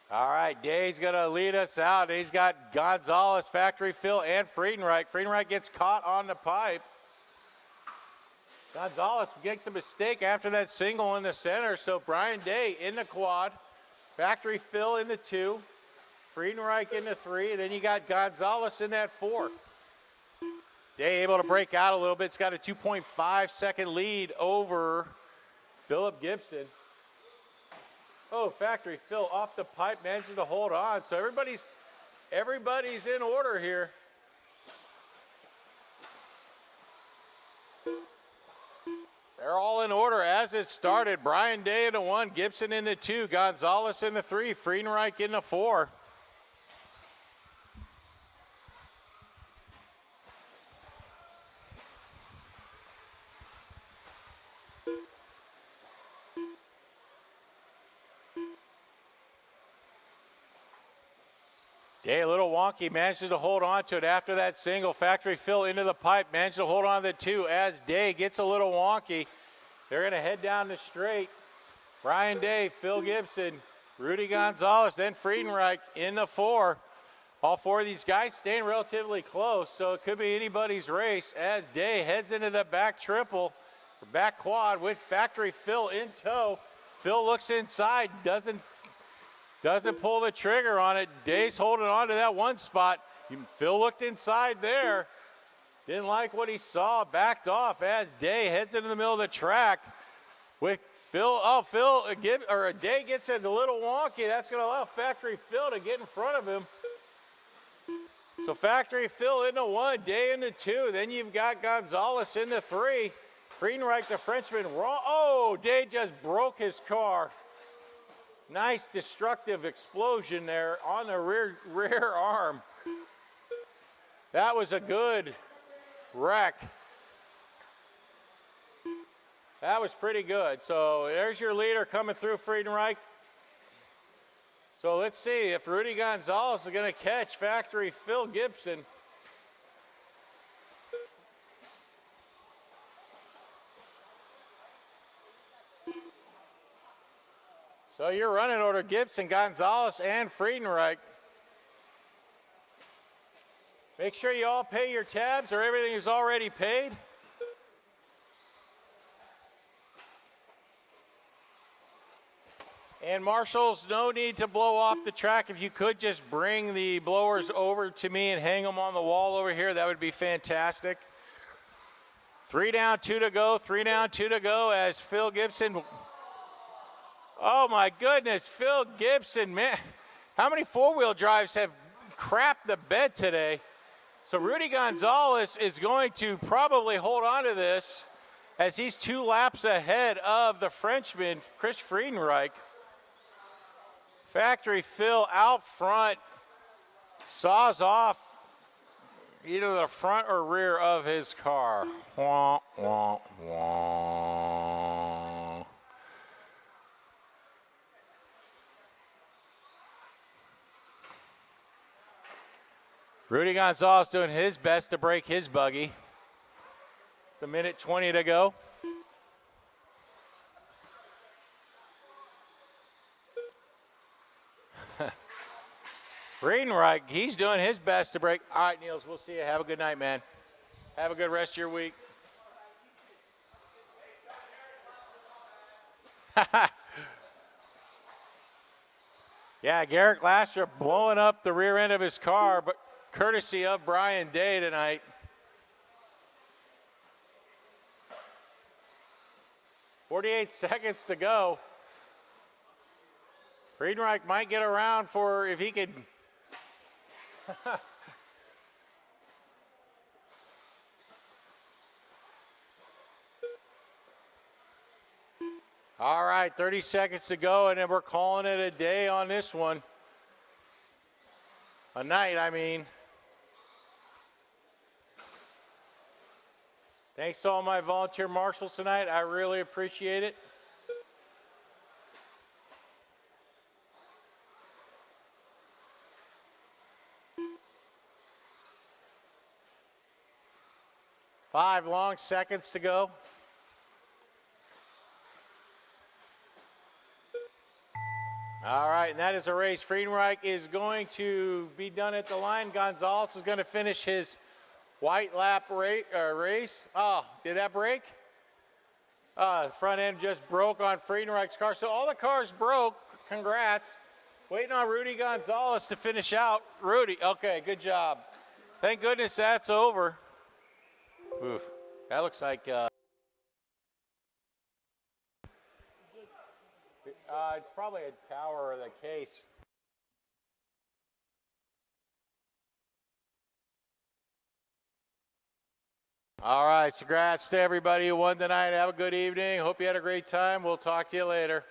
All right, Day's going to lead us out. He's got Gonzalez, Factory Phil, and Friedenreich. Friedenreich gets caught on the pipe. Gonzalez makes a mistake after that single in the center, so Brian Day in the quad, Factory Phil in the 2, Friedenreich in the 3, and then you got Gonzalez in that 4. Day able to break out a little bit. It's got a 2.5 second lead over Philip Gibson. Oh, Factory Phil off the pipe, managing to hold on. So everybody's in order here. They're all in order as it started. Brian Day in the 1, Gibson in the 2, Gonzalez in the 3, Friedenreich in the 4. Day a little wonky, manages to hold on to it after that single. Factory Phil into the pipe, manages to hold on to the 2 as Day gets a little wonky. They're going to head down the straight. Brian Day, Phil Gibson, Rudy Gonzalez, then Friedenreich in the 4. All 4 of these guys staying relatively close, so it could be anybody's race as Day heads into the back triple, or back quad with Factory Phil in tow. Phil looks inside, doesn't pull the trigger on it. Day's holding on to that 1 spot. Phil looked inside there. Didn't like what he saw, backed off as Day heads into the middle of the track with Phil. Day gets it a little wonky. That's going to allow Factory Phil to get in front of him. So Factory Phil in the 1, Day in the 2. Then you've got Gonzalez in the 3. Friedenreich, the Frenchman, wrong. Oh, Day just broke his car. Nice destructive explosion there on the rear arm. That was a good wreck. That was pretty good. So there's your leader coming through, Friedenreich. So let's see if Rudy Gonzalez is going to catch Factory Phil Gibson. So your running order, Gibson, Gonzalez, and Friedenreich. Make sure you all pay your tabs or everything is already paid. And marshals, no need to blow off the track. If you could just bring the blowers over to me and hang them on the wall over here, that would be fantastic. 3 down, 2 to go, 3 down, 2 to go as Phil Gibson. Oh my goodness, Phil Gibson, man. How many 4-wheel drives have crapped the bed today? So Rudy Gonzalez is going to probably hold on to this as he's 2 laps ahead of the Frenchman, Chris Friedenreich. Factory Phil out front, saws off either the front or rear of his car. Wah, wah, wah. Rudy Gonzalez doing his best to break his buggy. The minute 20 to go. Friedenreich, he's doing his best to break. All right, Niels, we'll see you. Have a good night, man. Have a good rest of your week. Yeah, Garrett Glasser blowing up the rear end of his car, but courtesy of Brian Day tonight. .48 seconds to go. Friedenreich might get around for if he could. All right, 30 seconds to go, and then we're calling it a day on this one. A night, I mean. Thanks to all my volunteer marshals tonight. I really appreciate it. Five long seconds to go. All right, and that is a race. Friedenreich is going to be done at the line. Gonzalez is going to finish his white lap race. Oh, did that break? The front end just broke on Friedenreich's car. So all the cars broke. Congrats. Waiting on Rudy Gonzalez to finish out. Rudy, okay, good job. Thank goodness that's over. Oof, that looks like it's probably a tower or the case. All right, congrats to everybody who won tonight. Have a good evening. Hope you had a great time. We'll talk to you later.